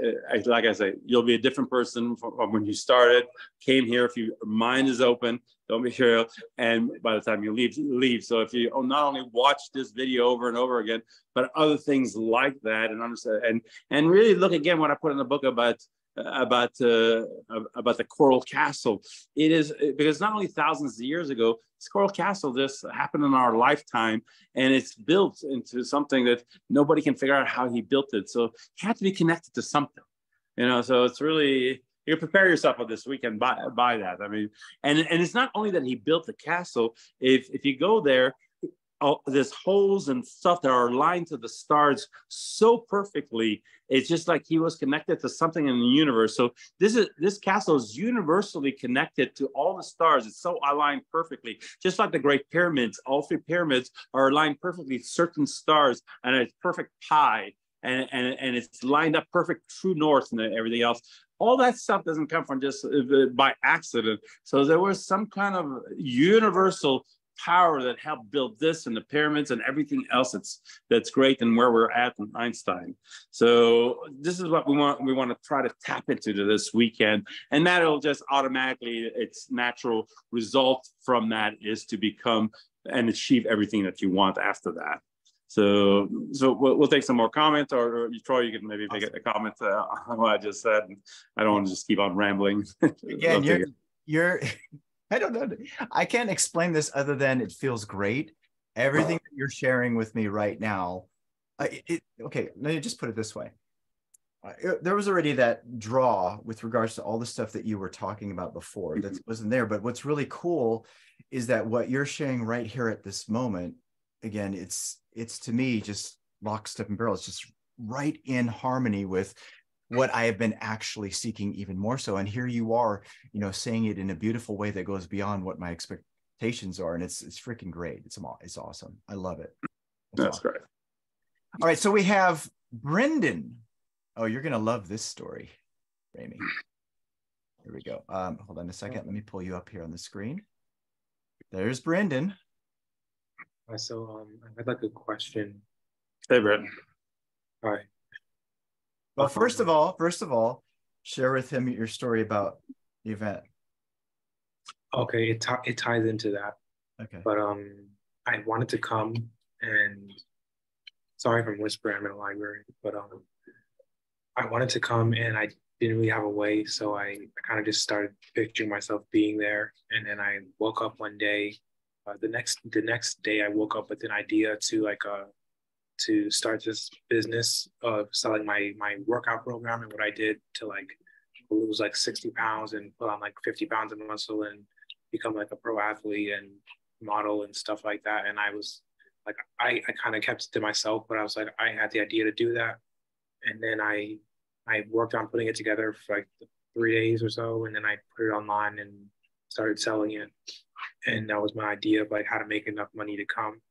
like I say, you'll be a different person from when you started, came here. If your mind is open, don't be sure. And by the time you leave. So if you not only watch this video over and over again, but other things like that, and understand, and really look again what I put in the book about the Coral Castle. It is because not only thousands of years ago, this Coral Castle just happened in our lifetime, and it's built into something that nobody can figure out how he built it. So he had to be connected to something, So it's really, you prepare yourself for this weekend by that. I mean, and it's not only that he built the castle. If you go there, there's holes and stuff that are aligned to the stars so perfectly. It's just like he was connected to something in the universe. So this castle is universally connected to all the stars. It's so aligned perfectly, just like the Great Pyramids. All 3 pyramids are aligned perfectly to certain stars, and it's perfect pi, and it's lined up perfect true north and everything else. All that stuff doesn't come from just by accident. So there was some kind of universal power that helped build this and the pyramids and everything else that's great, and where we're at in Einstein. So this is what we want to try to tap into this weekend, and that'll just automatically, its natural result from that is to become and achieve everything that you want after that. So we'll take some more comments, or Troy, you can maybe make a comment on what I just said. I don't want to just keep on rambling. Again, you're I don't know. I can't explain this other than it feels great. Everything that you're sharing with me right now. Okay, let me just put it this way. There was already that draw with regards to all the stuff that you were talking about before that wasn't there. But what's really cool is that what you're sharing right here at this moment, again, it's to me just lock, step, and barrel. It's just right in harmony with what I have been actually seeking even more so. And here you are, saying it in a beautiful way that goes beyond what my expectations are. And it's freaking great. It's awesome. I love it. That's awesome. Great. All right. So we have Brendan. Oh, you're going to love this story, Ramy. Here we go. Hold on a second. Let me pull you up here on the screen. There's Brendan. So I had like a question. Hey, Brendan. Hi. Well, first of all, share with him your story about the event. Okay, it ties into that. Okay. But I wanted to come, and sorry if I'm whispering, I'm in a library, but I wanted to come and I didn't really have a way, so I kind of just started picturing myself being there. And then I woke up one day. The next day I woke up with an idea to start this business of selling my workout program, and what I did to lose 60 pounds and put on 50 pounds of muscle and become a pro athlete and model and stuff like that. And I was I kind of kept it to myself, but I was I had the idea to do that. And then I worked on putting it together for 3 days or so. And then I put it online and started selling it. And that was my idea of how to make enough money to come.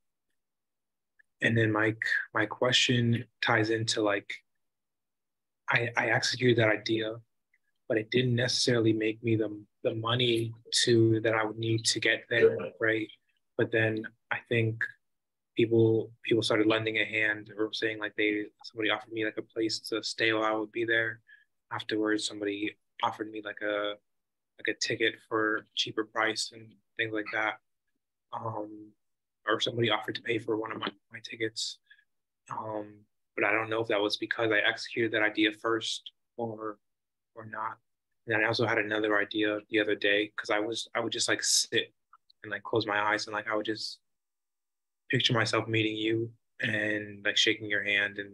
And then my question ties into I executed that idea, but it didn't necessarily make me the money that I would need to get there, right? But then I think people started lending a hand or saying like somebody offered me like a place to stay while I would be there. Afterwards, somebody offered me like a ticket for a cheaper price and things like that. Or somebody offered to pay for one of my tickets. But I don't know if that was because I executed that idea first or not. And then I also had another idea the other day because I would just like sit and like close my eyes and like I would just picture myself meeting you and like shaking your hand and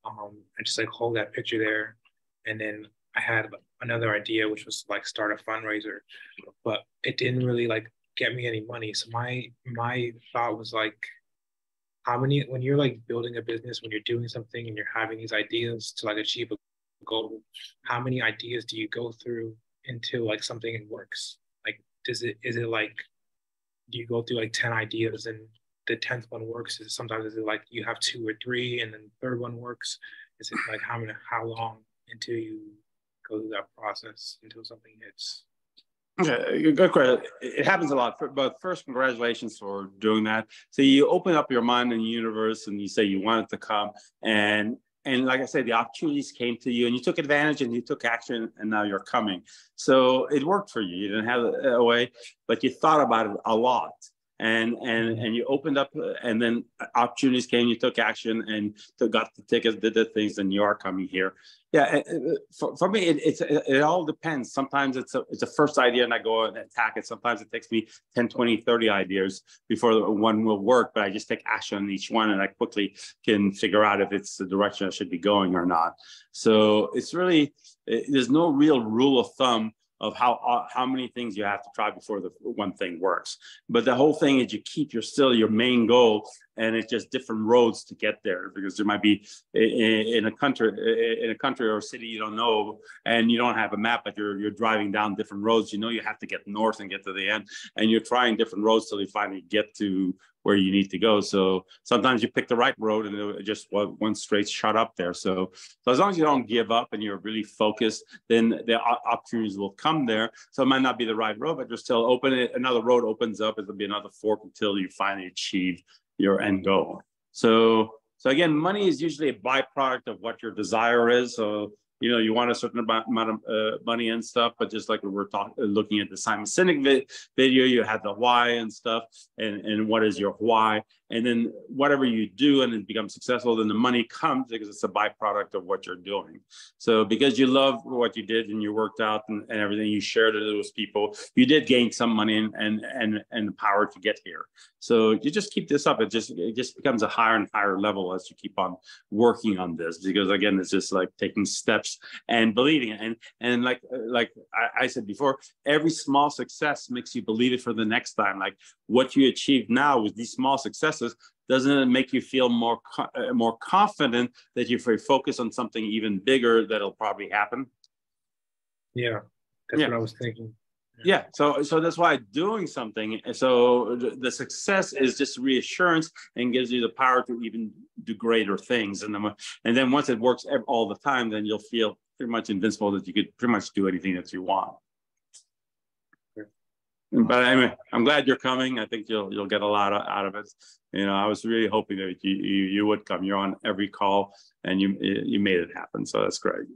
I just like hold that picture there. And then I had another idea which was to like start a fundraiser, but it didn't really like get me any money. So my thought was like, when you're like building a business, when you're doing something and you're having these ideas to like achieve a goal, how many ideas do you go through until like something works? Like is it like, do you go through like 10 ideas and the 10th one works? Is it like you have 2 or 3 and then the third one works? Is it like how long until you go through that process until something hits? Okay, good question. It happens a lot, but first, congratulations for doing that. So you open up your mind and universe, and you say you want it to come, and like I said, the opportunities came to you, and you took advantage, and you took action, and now you're coming. So it worked for you. You didn't have it away, but you thought about it a lot, and you opened up, and then opportunities came. You took action, and got the tickets, did the things, and you are coming here. Yeah, for me, it all depends. Sometimes it's a first idea and I go and attack it. Sometimes it takes me 10, 20, 30 ideas before one will work, but I just take action on each one and I quickly can figure out if it's the direction I should be going or not. So it's really, there's no real rule of thumb of how many things you have to try before the one thing works. But the whole thing is you keep your main goal, and it's just different roads to get there, because there might be in a country or a city you don't know, and you don't have a map, but you're driving down different roads. You know you have to get north and get to the end, and you're trying different roads till you finally get to where you need to go. So sometimes you pick the right road and it just one straight shot up there. So as long as you don't give up and you're really focused, then the opportunities will come there. So it might not be the right road, but you're still open. Another road opens up. It'll be another fork until you finally achieve your end goal. So again, money is usually a byproduct of what your desire is. So you want a certain amount of money and stuff, but just like we were looking at the Simon Sinek video, you had the why and stuff, and what is your why, and then whatever you do and it becomes successful, then the money comes because it's a byproduct of what you're doing. So because you love what you did and you worked out and everything, you shared it with people, you did gain some money and the power to get here. So you just keep this up. It just becomes a higher and higher level as you keep on working on this, because again, it's just like taking steps and believing it. And like I said before, every small success makes you believe it for the next time. Like what you achieve now with these small successes, doesn't it make you feel more confident that if you focus on something even bigger, that'll probably happen? Yeah, that's what I was thinking. Yeah, so that's why doing something. So the success is just reassurance and gives you the power to even do greater things. And then once it works all the time, then you'll feel pretty much invincible, that you could pretty much do anything that you want. But anyway, I'm glad you're coming. I think you'll get a lot out of it. I was really hoping that you would come. You're on every call, and you made it happen. So that's great.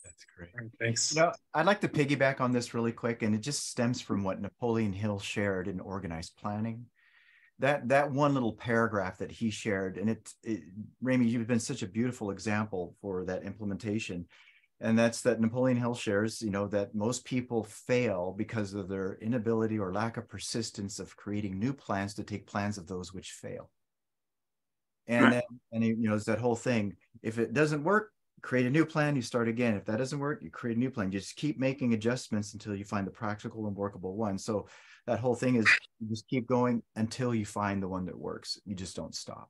That's great. Thanks. I'd like to piggyback on this really quick, and it just stems from what Napoleon Hill shared in Organized Planning. That one little paragraph that he shared, and Ramy, you've been such a beautiful example for that implementation. And that's that Napoleon Hill shares, that most people fail because of their inability or lack of persistence of creating new plans to take plans of those which fail. And then, it's that whole thing. If it doesn't work, create a new plan, you start again. If that doesn't work, you create a new plan. You just keep making adjustments until you find the practical and workable one. So that whole thing is you just keep going until you find the one that works. You just don't stop.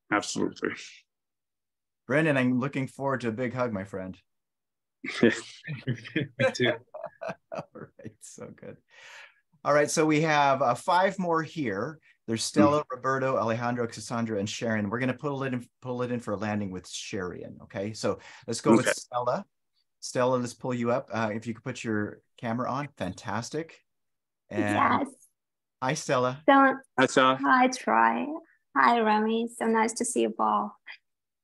Absolutely. Brendan, I'm looking forward to a big hug, my friend. Me too. All right, so good. All right, so we have 5 more here. There's Stella, Roberto, Alejandro, Cassandra, and Sharon. We're going to pull it in for a landing with Sharon. Okay, so let's go with Stella. Stella, let's pull you up. If you could put your camera on, fantastic. And Yes. hi, Stella. So, Hi, Stella. hi, Troy. Hi, Ramy. So nice to see you all.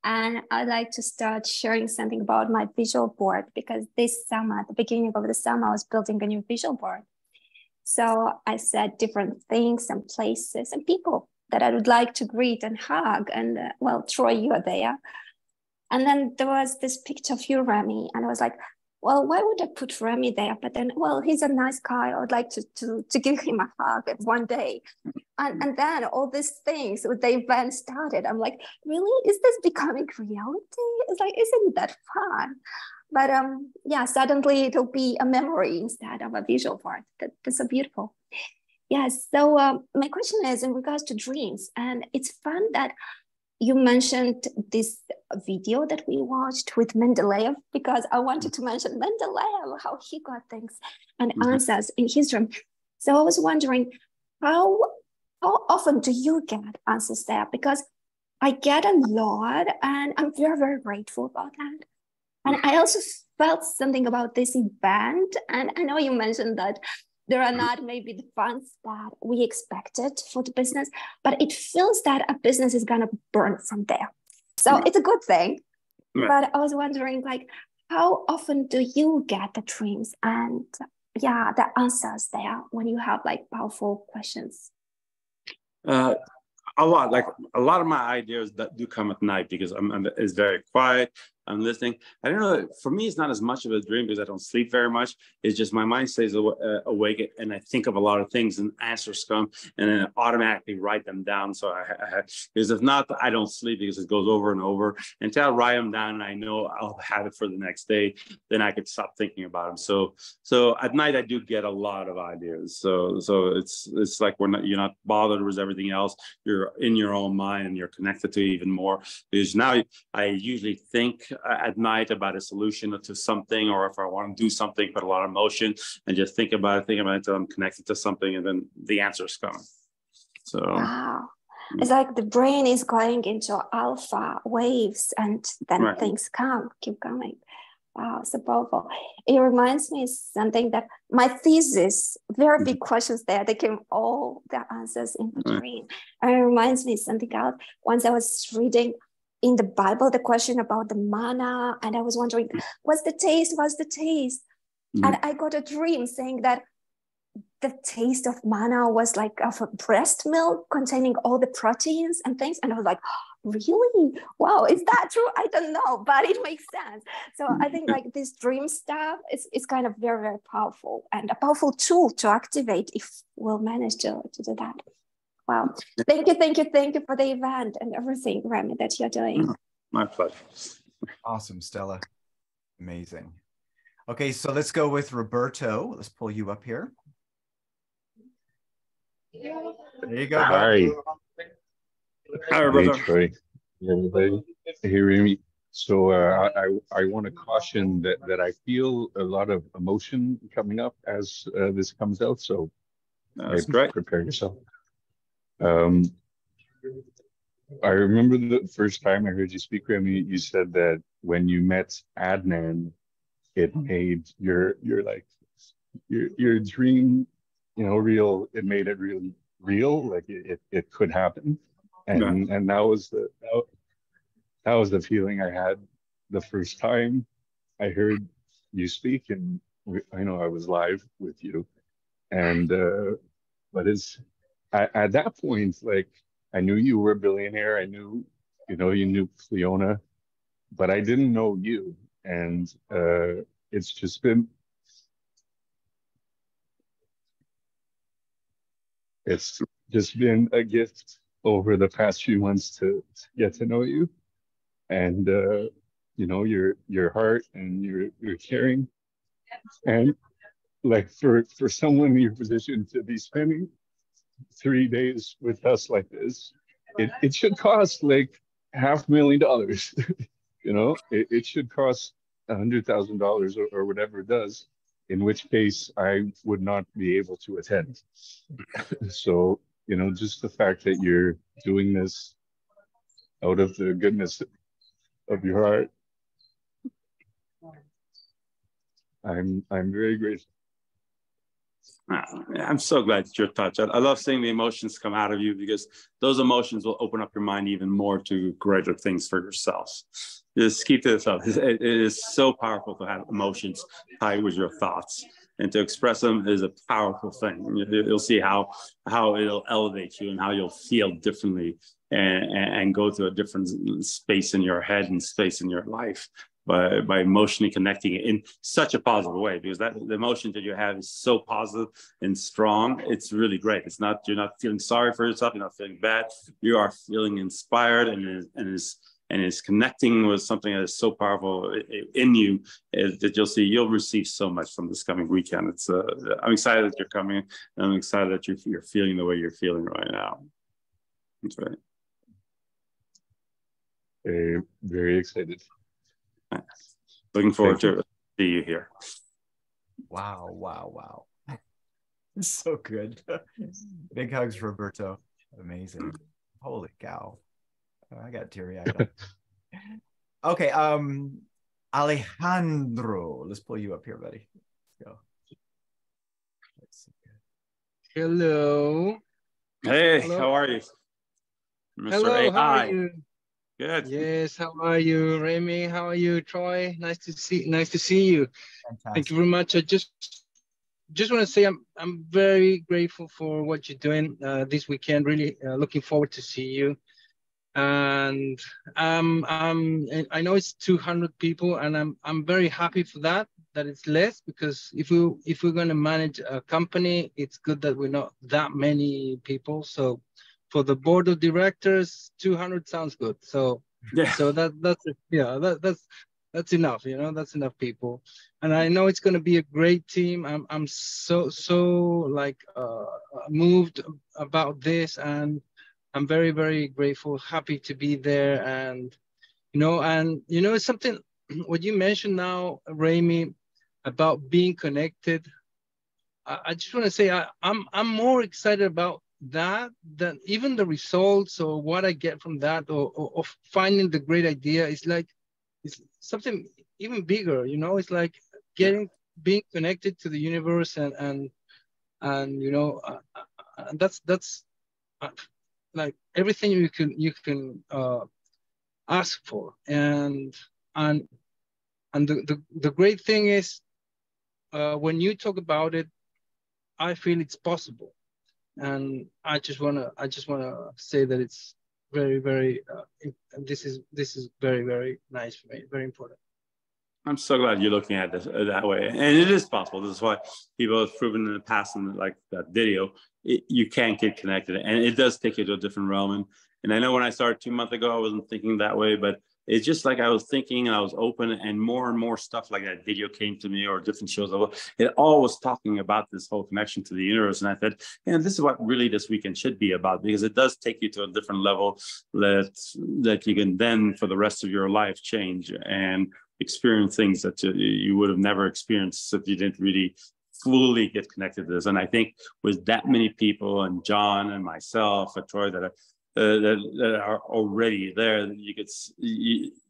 And I'd like to start sharing something about my visual board, because this summer, at the beginning of the summer, I was building a new visual board. So I said different things and places and people that I would like to greet and hug. And well, Troy, you are there. And then there was this picture of you, Ramy. And I was like, well, why would I put Ramy there? But then, well, he's a nice guy. I would like to give him a hug one day. And then all these things with the event started. I'm like, really? Is this becoming reality? It's like, isn't that fun? But yeah, suddenly it'll be a memory instead of a visual board. That's so beautiful. Yes. So my question is in regards to dreams. And it's fun that you mentioned this video that we watched with Mendeleev, because I wanted to mention Mendeleev, how he got things and answers in his dream. So I was wondering, how often do you get answers there? Because I get a lot and I'm very, very grateful about that. And I also felt something about this event. And I know you mentioned that there are not maybe the funds that we expected for the business, but it feels that a business is going to burn from there. So it's a good thing. But I was wondering, like, how often do you get the dreams and yeah, the answers there when you have like powerful questions? A lot, like a lot of my ideas that do come at night, because it's very quiet. I'm listening. I don't know. For me, it's not as much of a dream because I don't sleep very much. It's just my mind stays awake, and I think of a lot of things, and answers come, and then I automatically write them down. So because if not, I don't sleep because it goes over and over until I write them down, and I know I'll have it for the next day. Then I could stop thinking about them. So at night I do get a lot of ideas. So it's like you're not bothered with everything else. You're in your own mind, and you're connected to it even more. Because now I usually think at night about a solution to something, or if I want to do something, put a lot of emotion and just think about it until I'm connected to something, and then the answers come. So wow, it's like the brain is going into alpha waves, and then things keep coming. Wow, so powerful. It reminds me something that my thesis, very big questions there, they came all the answers in the dream. And it reminds me something else. Once I was reading in the Bible, the question about the manna, and I was wondering, what's the taste? And I got a dream saying that the taste of manna was like of a breast milk containing all the proteins and things. And I was like, oh, really? Wow, is that true? I don't know, but it makes sense. So I think like this dream stuff is kind of very, very powerful, and a powerful tool to activate if we'll manage to do that. Wow. Thank you for the event and everything, Ramy, that you're doing. My pleasure. Awesome, Stella. Amazing. Okay, so let's go with Roberto. Let's pull you up here. There you go. Hi. Hi, Roberto. Hey, Troy. Everybody. Hey, Ramy. So I want to caution that I feel a lot of emotion coming up as this comes out. So that's great. Prepare yourself. I remember the first time I heard you speak, Ramy, you said that when you met Adnan, it made your dream, real. It made it really real, like it could happen. And that was the feeling I had the first time I heard you speak, and I know I was live with you, and but it's at that point, like, I knew you were a billionaire. I knew, you knew Cleona, but I didn't know you. And it's just been a gift over the past few months to get to know you, and your heart and your caring, and like for someone in your position to be spending 3 days with us like this, it should cost like $500,000. It should cost $100,000 or whatever it does, in which case I would not be able to attend. So, just the fact that you're doing this out of the goodness of your heart, I'm very grateful. I'm so glad that you're touched. I love seeing the emotions come out of you, because those emotions will open up your mind even more to greater things for yourself. Just keep this up. It is so powerful to have emotions tied with your thoughts, and to express them is a powerful thing. You'll see how it'll elevate you and how you'll feel differently, and go to a different space in your head and space in your life by emotionally connecting it in such a positive way, because the emotion that you have is so positive and strong. It's really great. You're not feeling sorry for yourself. You're not feeling bad. You are feeling inspired, and is connecting with something that is so powerful in you, that you'll receive so much from this coming weekend. I'm excited that you're coming, and I'm excited that you're feeling the way you're feeling right now. That's right. Very excited. Looking forward to see you here. Wow. It's so good. Big hugs for Roberto. Amazing. Holy cow. I got teary-eyed. Okay, Alejandro, let's pull you up here, buddy. Let's go. Hello. Hey, Hello. how are you, Mr. Hello, AI? how are you? Good. Yes, how are you, Ramy? How are you, Troy? Nice to see you. Fantastic. Thank you very much. I just want to say I'm very grateful for what you're doing this weekend. Really looking forward to see you. And I know it's 200 people, and I'm very happy for that it's less, because if we're going to manage a company, it's good that we're not that many people. So for the board of directors, 200 sounds good. So yeah. So that's enough. That's enough people, and I know it's going to be a great team. I'm so like moved about this, and I'm very, very grateful, happy to be there. And it's something what you mentioned now, Ramy, about being connected. I just want to say I'm more excited about that than even the results or what I get from that, or finding the great idea. It's something even bigger, it's like being connected to the universe, and that's like everything you can ask for. And the great thing is, when you talk about it, I feel it's possible. And I just wanna say that it's very, very this is very, very nice for me, very important. I'm so glad you're looking at this that way, and it is possible. This is why people have proven in the past, in like that video, you can get connected, and it does take you to a different realm. And I know when I started 2 months ago, I wasn't thinking that way, but it's just like I was thinking, and I was open, and more stuff like that video came to me, or different shows. It all was talking about this whole connection to the universe. And I said, this is what really this weekend should be about, because it does take you to a different level that you can then, for the rest of your life, change and experience things that you would have never experienced if you didn't really fully get connected to this. And I think with that many people, and John and myself and Troy, that are already there,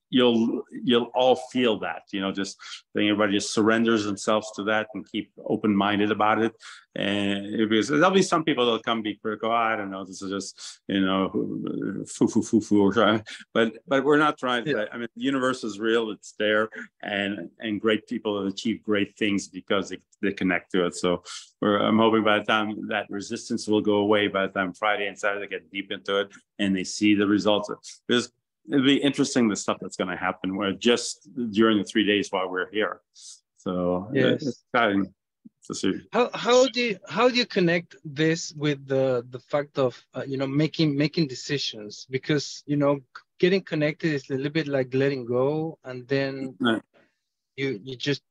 you'll all feel that, just think everybody just surrenders themselves to that and keep open-minded about it. And because there'll be some people that'll come be critical. I don't know, this is just, foo. But we're not trying to, I mean, the universe is real, it's there, and great people have achieved great things because they connect to it. So I'm hoping by the time that resistance will go away, by the time Friday and Saturday get deep into it and they see the results. Because it'll be interesting, the stuff that's going to happen where just during the 3 days while we're here. So yes, it's exciting to see. How do you connect this with the fact of making decisions? Because getting connected is a little bit like letting go, and then you just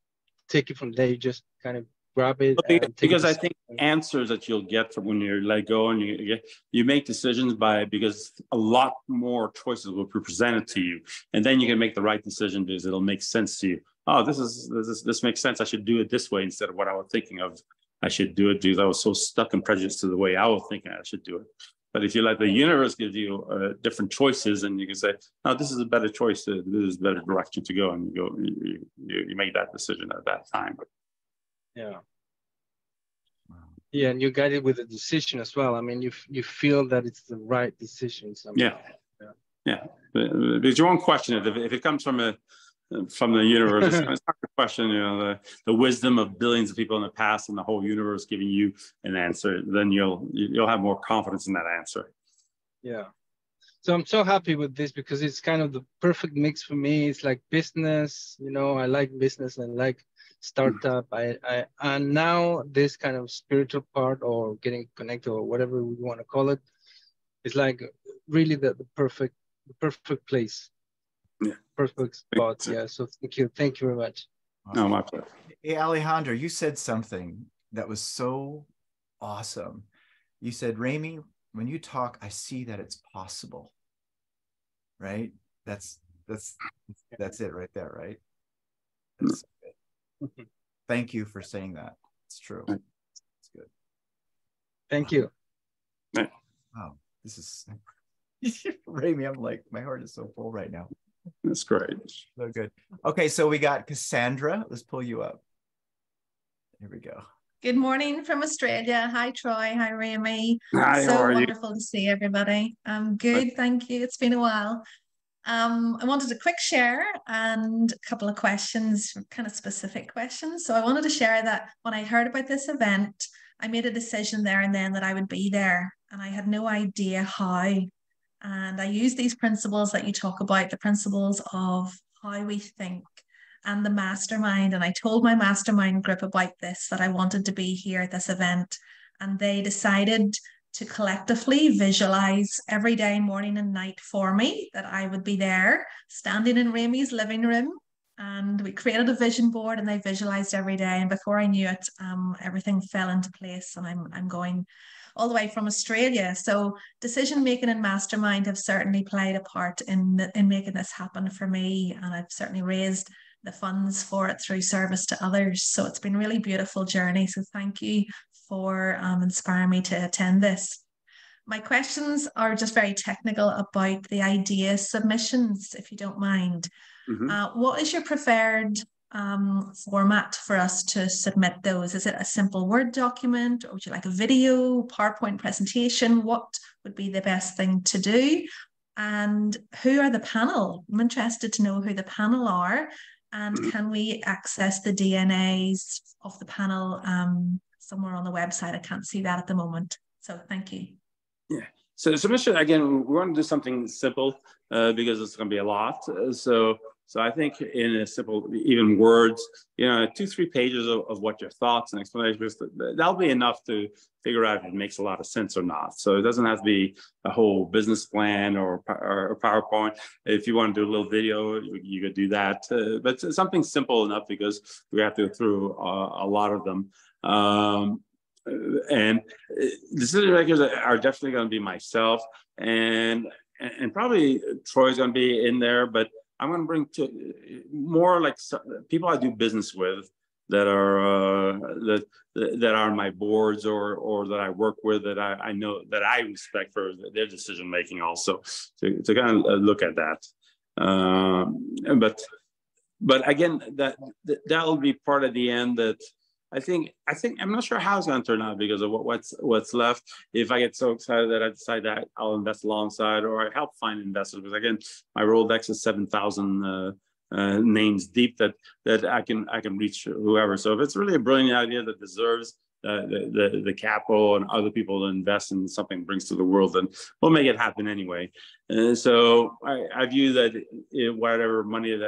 take it from there. You just kind of grab it. Because I think answers that you'll get from when you let go and you make decisions because a lot more choices will be presented to you, and then you can make the right decision because it'll make sense to you. Oh, this makes sense. I should do it this way instead of what I was thinking of. I should do it because I was so stuck and prejudiced to the way I was thinking I should do it. But if you let the universe give you different choices, and you can say, "No, this is a better choice. This is a better direction to go," and you make that decision at that time. Yeah. Yeah, and you guided with a decision as well. I mean, you feel that it's the right decision somehow. Yeah. Because you won't question it if it comes from the universe. It's not a question, you know, the wisdom of billions of people in the past and the whole universe giving you an answer. Then you'll have more confidence in that answer. Yeah. So I'm so happy with this because it's kind of the perfect mix for me. It's like business, you know, I like business, I like startup. And now this kind of spiritual part or getting connected or whatever we want to call it, it's like really the perfect place. Yeah. Perfect spot. Yeah. So thank you very much. No, my pleasure. Hey, Alejandro, you said something that was so awesome. You said, Ramy, when you talk, I see that it's possible. Right? That's it right there, right? That's good. Thank you for saying that. It's true. It's good. Thank you. Wow, this is Ramy. I'm like, my heart is so full right now. That's great. So good. Okay, so we got Cassandra. Let's pull you up. Here we go. Good morning from Australia. Hi, Troy. Hi, Ramy. Hi, so how are wonderful to see everybody. I'm good, thank you. It's been a while. I wanted a quick share and a couple of questions, kind of specific questions. So I wanted to share that when I heard about this event, I made a decision there and then that I would be there, and I had no idea how. And I used these principles that you talk about, the principles of how we think and the mastermind. And I told my mastermind group about this, that I wanted to be here at this event. And they decided to collectively visualize every day, morning and night for me, that I would be there standing in Ramy's living room. And we created a vision board and they visualized every day. And before I knew it, everything fell into place. And I'm going all the way from Australia. So decision making and mastermind have certainly played a part in making this happen for me. And I've certainly raised the funds for it through service to others. So it's been a really beautiful journey. So thank you for inspiring me to attend this. My questions are just very technical about the idea submissions, if you don't mind. What is your preferred format for us to submit those? Is it a simple Word document, or would you like a video, PowerPoint presentation? What would be the best thing to do? And who are the panel? I'm interested to know who the panel are. And can we access the DNAs of the panel somewhere on the website? I can't see that at the moment. So thank you. Yeah. So submission, again, we want to do something simple because it's going to be a lot. So I think in a simple, even words, 2-3 pages of what your thoughts and explanations, that'll be enough to figure out if it makes a lot of sense or not. So it doesn't have to be a whole business plan or PowerPoint. If you want to do a little video, you could do that. But something simple enough because we have to go through a lot of them. And decision makers are definitely going to be myself, and probably Troy's going to be in there, but I'm going to bring more like people I do business with that are that are on my boards or that I work with, that I know that I respect for their decision making also, to kind of look at that. But again, that'll be part of the end. That I think I'm not sure how it's going to turn out because of what's left. If I get so excited that I decide that I'll invest alongside, or I help find investors, because again, my Rolodex is 7,000 names deep that I can reach whoever. So if it's really a brilliant idea that deserves the capital and other people to invest in something it brings to the world, then we'll make it happen anyway. So I view that whatever money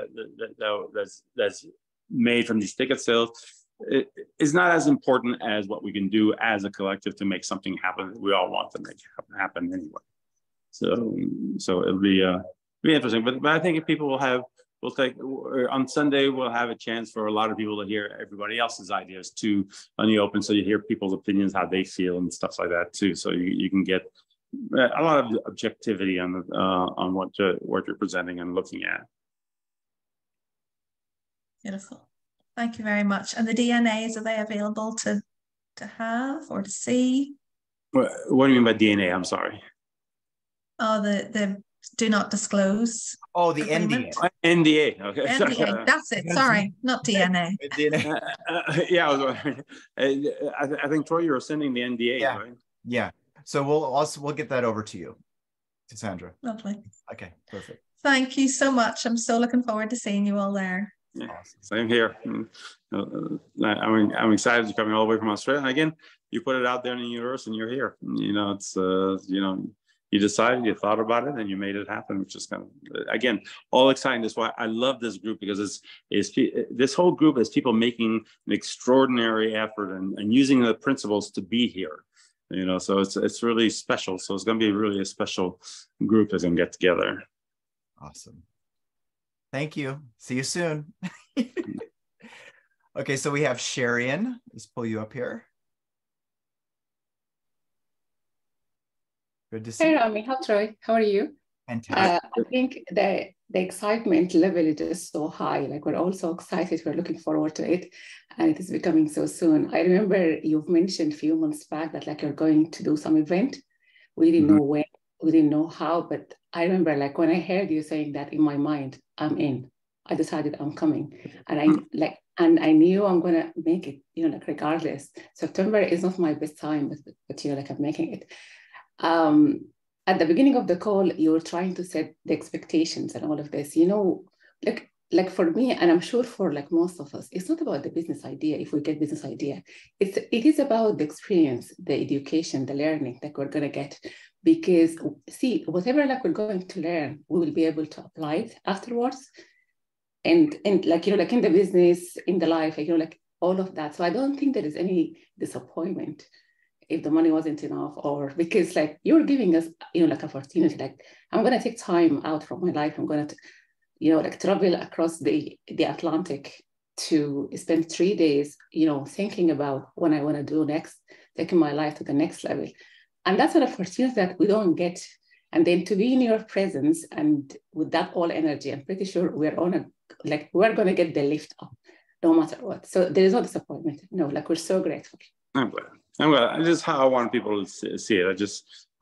that's made from these ticket sales, it is not as important as what we can do as a collective to make something happen. We all want to make it happen anyway. So it'll be interesting. But I think if people we'll take on Sunday, we'll have a chance for a lot of people to hear everybody else's ideas too on the open. So you hear people's opinions, how they feel and stuff like that too. So you can get a lot of objectivity on what you're presenting and looking at. Beautiful. Thank you very much. And the DNAs, are they available to have or to see? What do you mean by DNA? I'm sorry. Oh, the do not disclose. Oh, the agreement. NDA. Okay. NDA. That's it. Sorry, not DNA. DNA. Yeah, I think Troy, you're sending the NDA, yeah. right? Yeah. So we'll get that over to you, Cassandra. Lovely. Okay, perfect. Thank you so much. I'm so looking forward to seeing you all there. Yeah, awesome. Same here. I'm excited you're coming all the way from Australia. And again, you put it out there in the universe, and you're here. You know, it's you decided, you thought about it, and you made it happen, which is kind of, again, all exciting. That's why I love this group, because this whole group is people making an extraordinary effort and using the principles to be here. You know, so it's really special. So it's going to be really a special group that's going to get together. Awesome. Thank you. See you soon. Okay, so we have Sharian. Let's pull you up here. Good to see you. Hey, Ramy. How, Troy? How are you? Fantastic. I think the excitement level is just so high. Like, we're all so excited. We're looking forward to it. And it is becoming so soon. I remember you've mentioned a few months back that, like, you're going to do some event. We didn't know when, we didn't know how, but I remember, like, when I heard you saying that, in my mind, I'm in. I decided I'm coming. And I knew I'm gonna make it, like, regardless. September is not my best time, but like, I'm making it. At the beginning of the call, you were trying to set the expectations and all of this, like for me, and I'm sure for like most of us, it's not about the business idea. If we get business idea, it is about the experience, the education, the learning that we're gonna get. Because see, whatever like we're going to learn, we will be able to apply it afterwards. And like, like in the business, in the life, like all of that. So I don't think there is any disappointment if the money wasn't enough, or because like you're giving us, like opportunity, like I'm going to take time out from my life. I'm going to, like travel across the Atlantic to spend 3 days, thinking about what I want to do next, taking my life to the next level. And that's an opportunity that we don't get. And then to be in your presence and with that all energy, I'm pretty sure we're going to get the lift up no matter what. So there is no disappointment. Like, we're so grateful. I'm glad. Just how I want people to see it.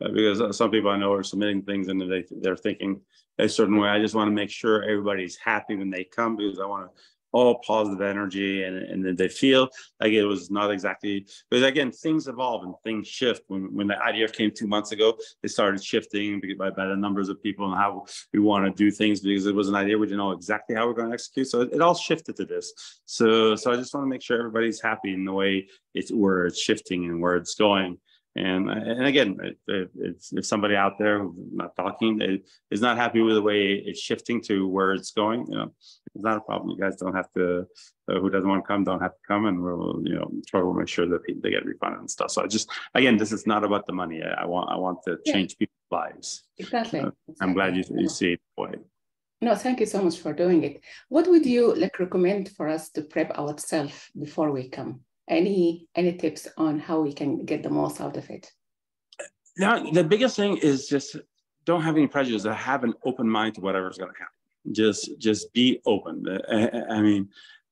Because some people I know are submitting things and they're thinking a certain way. I just want to make sure everybody's happy when they come, because I want to all positive energy, and then they feel like it was not exactly, because again, things evolve and things shift. When the idea came 2 months ago, they started shifting by the numbers of people and how we want to do things, because it was an idea we didn't know exactly how we're going to execute. So it all shifted to this. So I just want to make sure everybody's happy in the way where it's shifting and where it's going. And again, if somebody out there who's not talking is not happy with the way it's shifting to where it's going, it's not a problem. You guys don't have to. Who doesn't want to come don't have to come, and we'll try to make sure that they get refunded and stuff. So again, this is not about the money. I want to change people's lives. Exactly. I'm glad you see it that way. No, thank you so much for doing it. What would you recommend for us to prep ourselves before we come? Any tips on how we can get the most out of it? Now, the biggest thing is just don't have any prejudice. Have an open mind to whatever's going to happen. Just be open.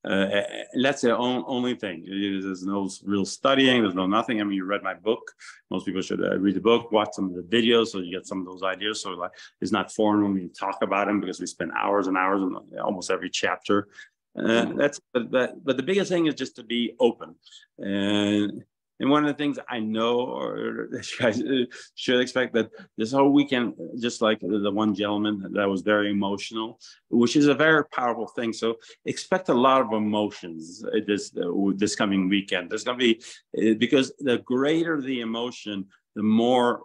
That's the only thing. There's no real studying. There's no nothing. You read my book. Most people should read the book, watch some of the videos, so you get some of those ideas. So like, it's not foreign when we talk about them, because we spend hours and hours on almost every chapter. But the biggest thing is just to be open. And one of the things I know, or that you guys should expect, that this whole weekend, just like the one gentleman that was very emotional, which is a very powerful thing. So expect a lot of emotions this coming weekend. There's going to be, because the greater the emotion, the more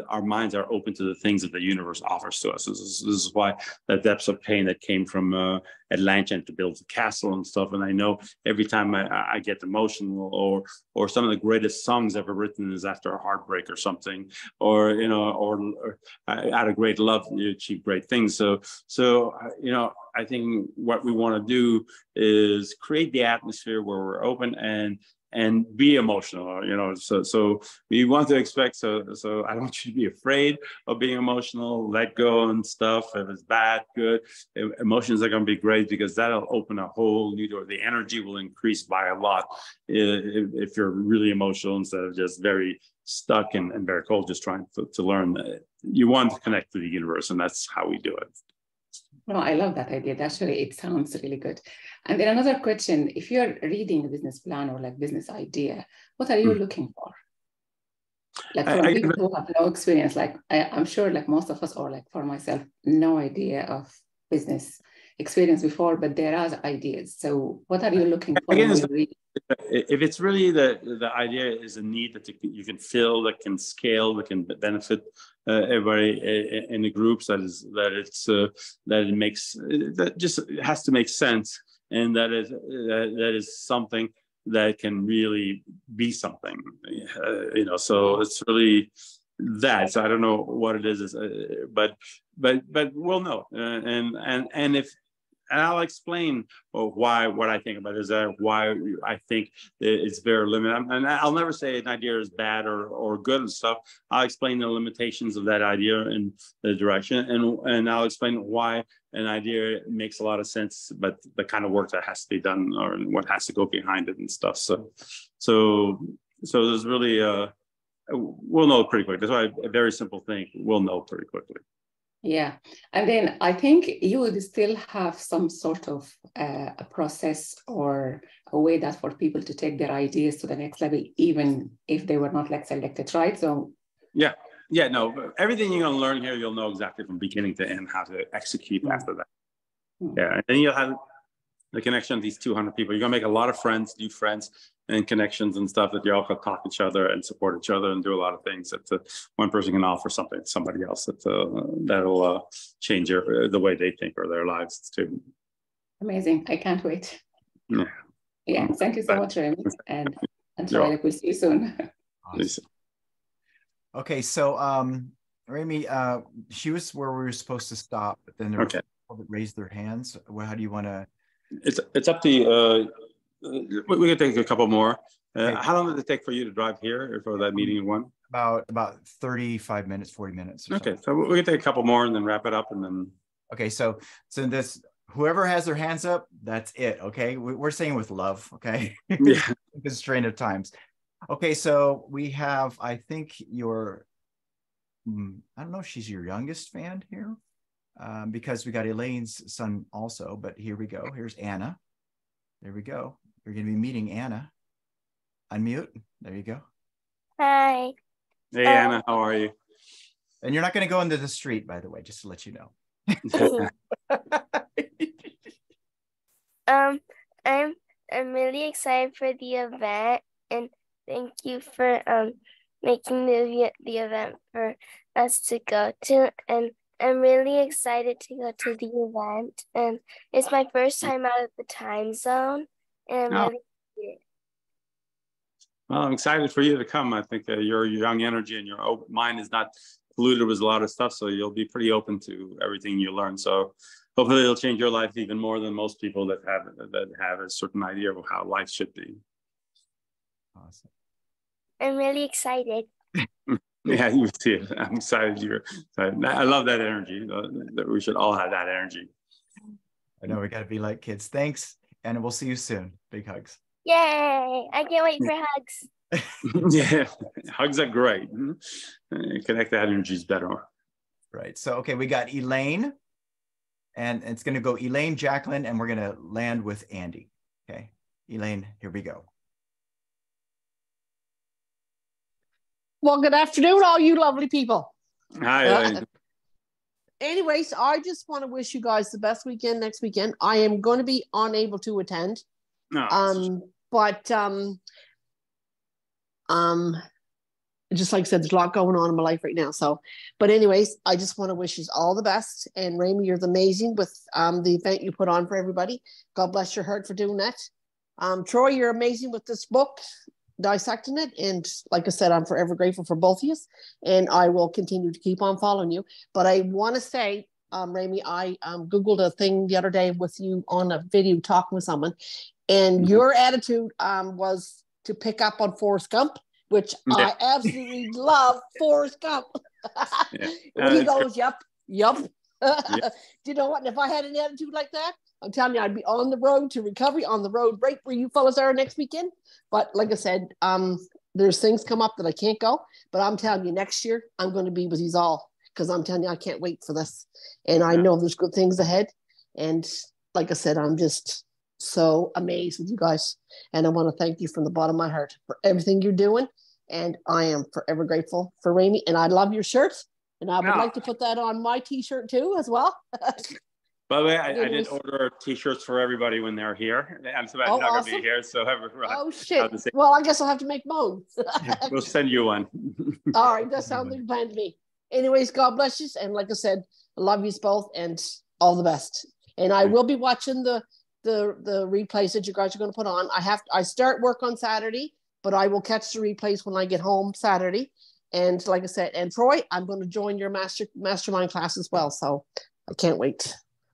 our minds are open to the things that the universe offers to us. This is why the depths of pain that came from Atlantean to build a castle and stuff. And I know every time I get emotional, or some of the greatest songs ever written is after a heartbreak or something, or out of great love, you achieve great things. So I think what we want to do is create the atmosphere where we're open, and and be emotional, you know. So we want to expect. So I don't want you to be afraid of being emotional. Let go and stuff. If it's bad, good. Emotions are going to be great because that'll open a whole new door. The energy will increase by a lot if you're really emotional instead of just very stuck and very cold, just trying to learn. You want to connect to the universe, and that's how we do it. No, I love that idea. Actually, it sounds really good. And then another question, if you're reading a business plan or like business idea, what are you looking for? Like for people who have no experience, like I'm sure like most of us, or like for myself, no idea of business experience before, but there are ideas. So what are you looking for? Again, if it's really the idea is a need that you can fill, that can scale, that can benefit everybody in the groups, that it makes, that just has to make sense, and that is something that can really be something, you know. So it's really that. So I don't know what it is, but we'll know, and if. And I'll explain what I think about it, is why I think it's very limited. And I'll never say an idea is bad or good and stuff. I'll explain the limitations of that idea and the direction, and I'll explain why an idea makes a lot of sense, but the kind of work that has to be done or what has to go behind it and stuff. So there's really we'll know pretty quick. That's why a very simple thing we'll know pretty quickly. Yeah, and then I think you would still have some sort of a process or a way that for people to take their ideas to the next level, even if they were not like selected, right? So no, everything you're going to learn here, you'll know exactly from beginning to end how to execute after that. Yeah, and then you'll have the connection of these 200 people. You're going to make a lot of friends, new friends and connections and stuff, that you all can talk each other and support each other and do a lot of things that one person can offer something to somebody else that'll change the way they think or their lives too. Amazing. I can't wait. Yeah. Thank you so much, Ramy. And Troy, we'll see you soon. Awesome. Okay. So Ramy, she was where we were supposed to stop, but then there were people that raised their hands. Well, how do you want to? It's up to you. We can take a couple more. How long did it take for you to drive here for that meeting one? About 35 minutes, 40 minutes. Okay, so we can take a couple more and then wrap it up, and then. Okay, so this, whoever has their hands up, that's it. Okay, we're saying with love. Okay, yeah. Constraint of times. Okay, so we have, I think your, I don't know if she's your youngest fan here, because we got Elaine's son also. But here we go. Here's Anna. There we go. You're going to be meeting Anna. Unmute. There you go. Hi. Hey, Anna. How are you? And you're not going to go into the street, by the way, just to let you know. I'm really excited for the event, and thank you for making the event for us to go to. And I'm really excited to go to the event, and it's my first time out of the time zone, and I'm really excited. Well, I'm excited for you to come. I think your young energy and your mind is not polluted with a lot of stuff, so you'll be pretty open to everything you learn. So hopefully it'll change your life even more than most people that have a certain idea of how life should be. Awesome. I'm really excited. Yeah, you see it. I'm excited. I love that energy. That we should all have that energy. I know, we got to be like kids. Thanks, and we'll see you soon. Big hugs. Yay! I can't wait for hugs. Yeah, hugs are great. Connect that energy is better. Right. So, okay, we got Elaine, and it's going to go Elaine, Jacqueline, and we're going to land with Andy. Okay, Elaine, here we go. Well, good afternoon, all you lovely people. Hi. Anyways, I just want to wish you guys the best weekend next weekend. I am going to be unable to attend. But just like I said, there's a lot going on in my life right now. So, but anyways, I just want to wish you all the best. And Ramy, you're amazing with the event you put on for everybody. God bless your heart for doing that. Troy, you're amazing with this book, dissecting it. And like I said, I'm forever grateful for both of you. And I will continue to keep on following you. But I want to say, Ramy, I Googled a thing the other day with you on a video talking with someone. And your attitude was to pick up on Forrest Gump, which I absolutely love Forrest Gump. When he goes, yup. Do you know what? And if I had an attitude like that, I'm telling you, I'd be on the road to recovery, on the road right where you fellas are next weekend. But like I said, there's things come up that I can't go. But I'm telling you, next year, I'm going to be with you all, because I'm telling you, I can't wait for this. And I know there's good things ahead. And like I said, I'm just so amazed with you guys. And I want to thank you from the bottom of my heart for everything you're doing. And I am forever grateful for Ramy. And I love your shirt. And I would like to put that on my t-shirt too as well. By the way, I did order t-shirts for everybody when they're here. I'm not going to be here, so shit. Well, I guess I'll have to make mine. We'll send you one. All right, that sounds like a plan to me. Anyways, God bless you, and like I said, I love you both, and all the best. And I will be watching the replays that you guys are going to put on. I start work on Saturday, but I will catch the replays when I get home Saturday. And like I said, and Troy, I'm going to join your mastermind class as well. So I can't wait.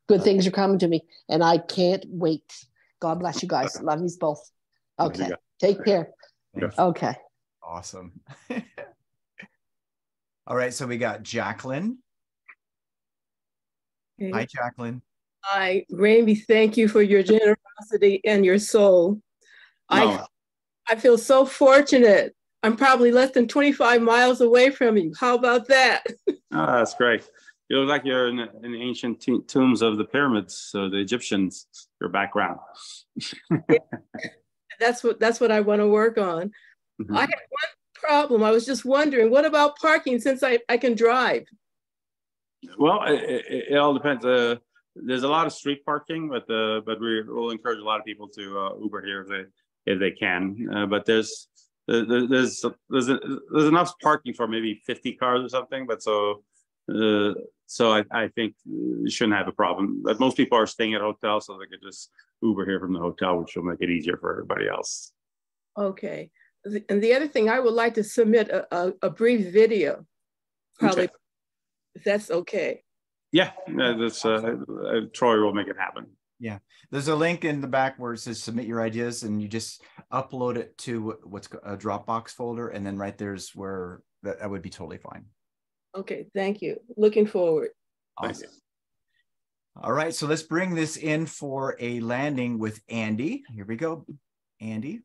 Good things are coming to me, and I can't wait. God bless you guys. Love you both. Okay. Take care. Okay. Awesome. All right. So we got Jacqueline. Okay. Hi, Jacqueline. Hi, Ramy. Thank you for your generosity and your soul. I feel so fortunate. I'm probably less than 25 miles away from you. How about that? Oh, that's great. You look like you're in the ancient tombs of the pyramids, so the Egyptians, your background. That's what I want to work on. I had one problem. I was just wondering, what about parking since I can drive? Well, it all depends. There's a lot of street parking, but we will encourage a lot of people to Uber here if they can. But there's enough parking for maybe 50 cars or something. But so I think you shouldn't have a problem. But most people are staying at hotels, so they could just Uber here from the hotel, which will make it easier for everybody else. Okay. And the other thing, I would like to submit a brief video, probably, if that's okay. Yeah, that's Troy will make it happen. Yeah, there's a link in the back where it says submit your ideas, and you just upload it to what's a Dropbox folder, and then right there's where that would be totally fine. Okay, thank you. Looking forward. Awesome. All right, so let's bring this in for a landing with Andy. Here we go, Andy.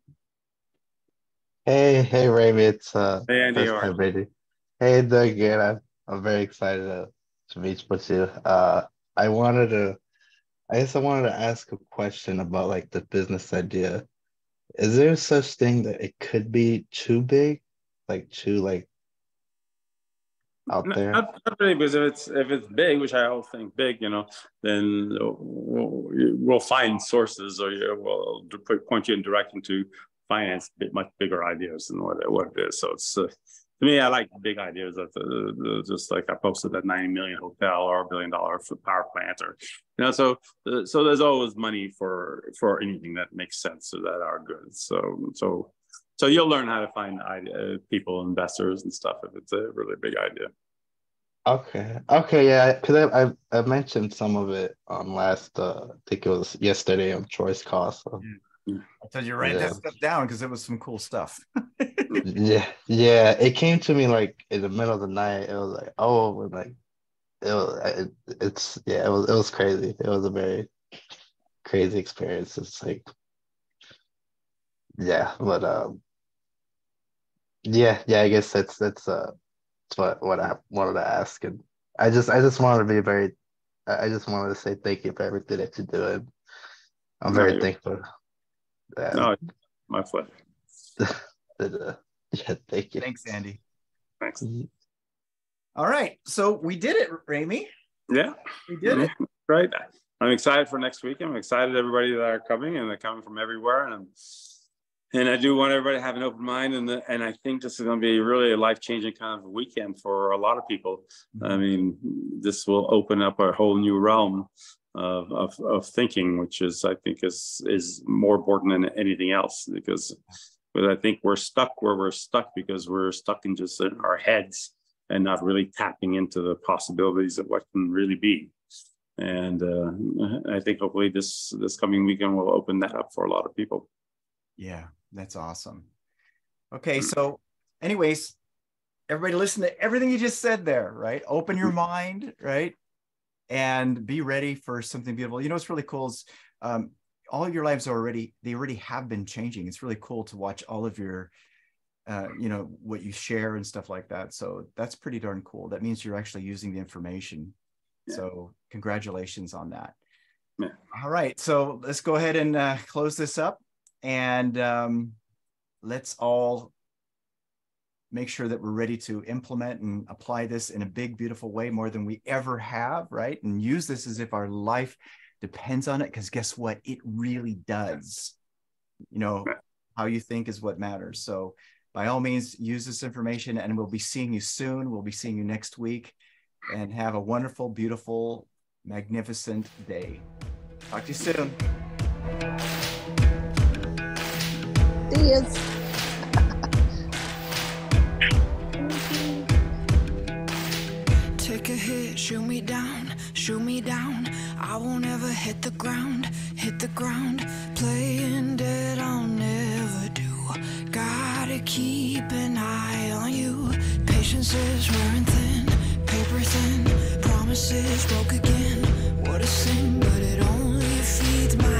Hey, Ramy. It's hey, Andy. Hey, Doug. Again, I'm very excited to meet with you. I wanted to ask a question about like the business idea. Is there such thing that it could be too big, like too out there? Not really, because if it's big, which I always think big, then we'll find sources, or we'll point you in direction to finance much bigger ideas than what it is. So it's to me, I like big ideas. Just like I posted that 90 million hotel or $1 billion power plant, or so there's always money for anything that makes sense or that are good. So you'll learn how to find people, investors and stuff if it's a really big idea. Okay, yeah, because I mentioned some of it on last, I think it was yesterday on Troy's call. So. I told you write that stuff down because it was some cool stuff. yeah, it came to me like in the middle of the night. It was like, it was crazy. It was a very crazy experience. It's like, yeah, but I guess that's what I wanted to ask, and I just wanted to I just wanted to say thank you for everything that you do, and I'm very thankful. No, my pleasure. Yeah, thank you. Thanks, Andy. Thanks. All right, so we did it, Ramy. Yeah, we did it. Right. I'm excited for next week. I'm excited everybody that are coming, and they're coming from everywhere, and I do want everybody to have an open mind, and I think this is going to be really a life-changing kind of a weekend for a lot of people. I mean, this will open up a whole new realm of thinking, which is, I think, is more important than anything else, because I think we're stuck where we're stuck because we're stuck in just in our heads and not really tapping into the possibilities of what can really be. And I think hopefully this coming weekend will open that up for a lot of people. Yeah, that's awesome. Okay, so anyways, everybody listen to everything you just said there, right? Open your mind, right? And be ready for something beautiful. You know, what's really cool is all of your lives already have been changing. It's really cool to watch all of your, you know, what you share and stuff like that. So that's pretty darn cool. That means you're actually using the information. Yeah. So congratulations on that. Yeah. All right, so let's go ahead and close this up, and let's all make sure that we're ready to implement and apply this in a big, beautiful way, more than we ever have, right? And use this as if our life depends on it, because guess what? It really does. You know, how you think is what matters. So by all means, use this information, and we'll be seeing you soon. We'll be seeing you next week, and have a wonderful, beautiful, magnificent day. Talk to you soon. See you. Take a hit, shoot me down, shoot me down. I won't ever hit the ground, hit the ground. Playing dead, I'll never do. Gotta keep an eye on you. Patience is wearing thin, paper thin. Promises broke again. What a sin, but it only feeds my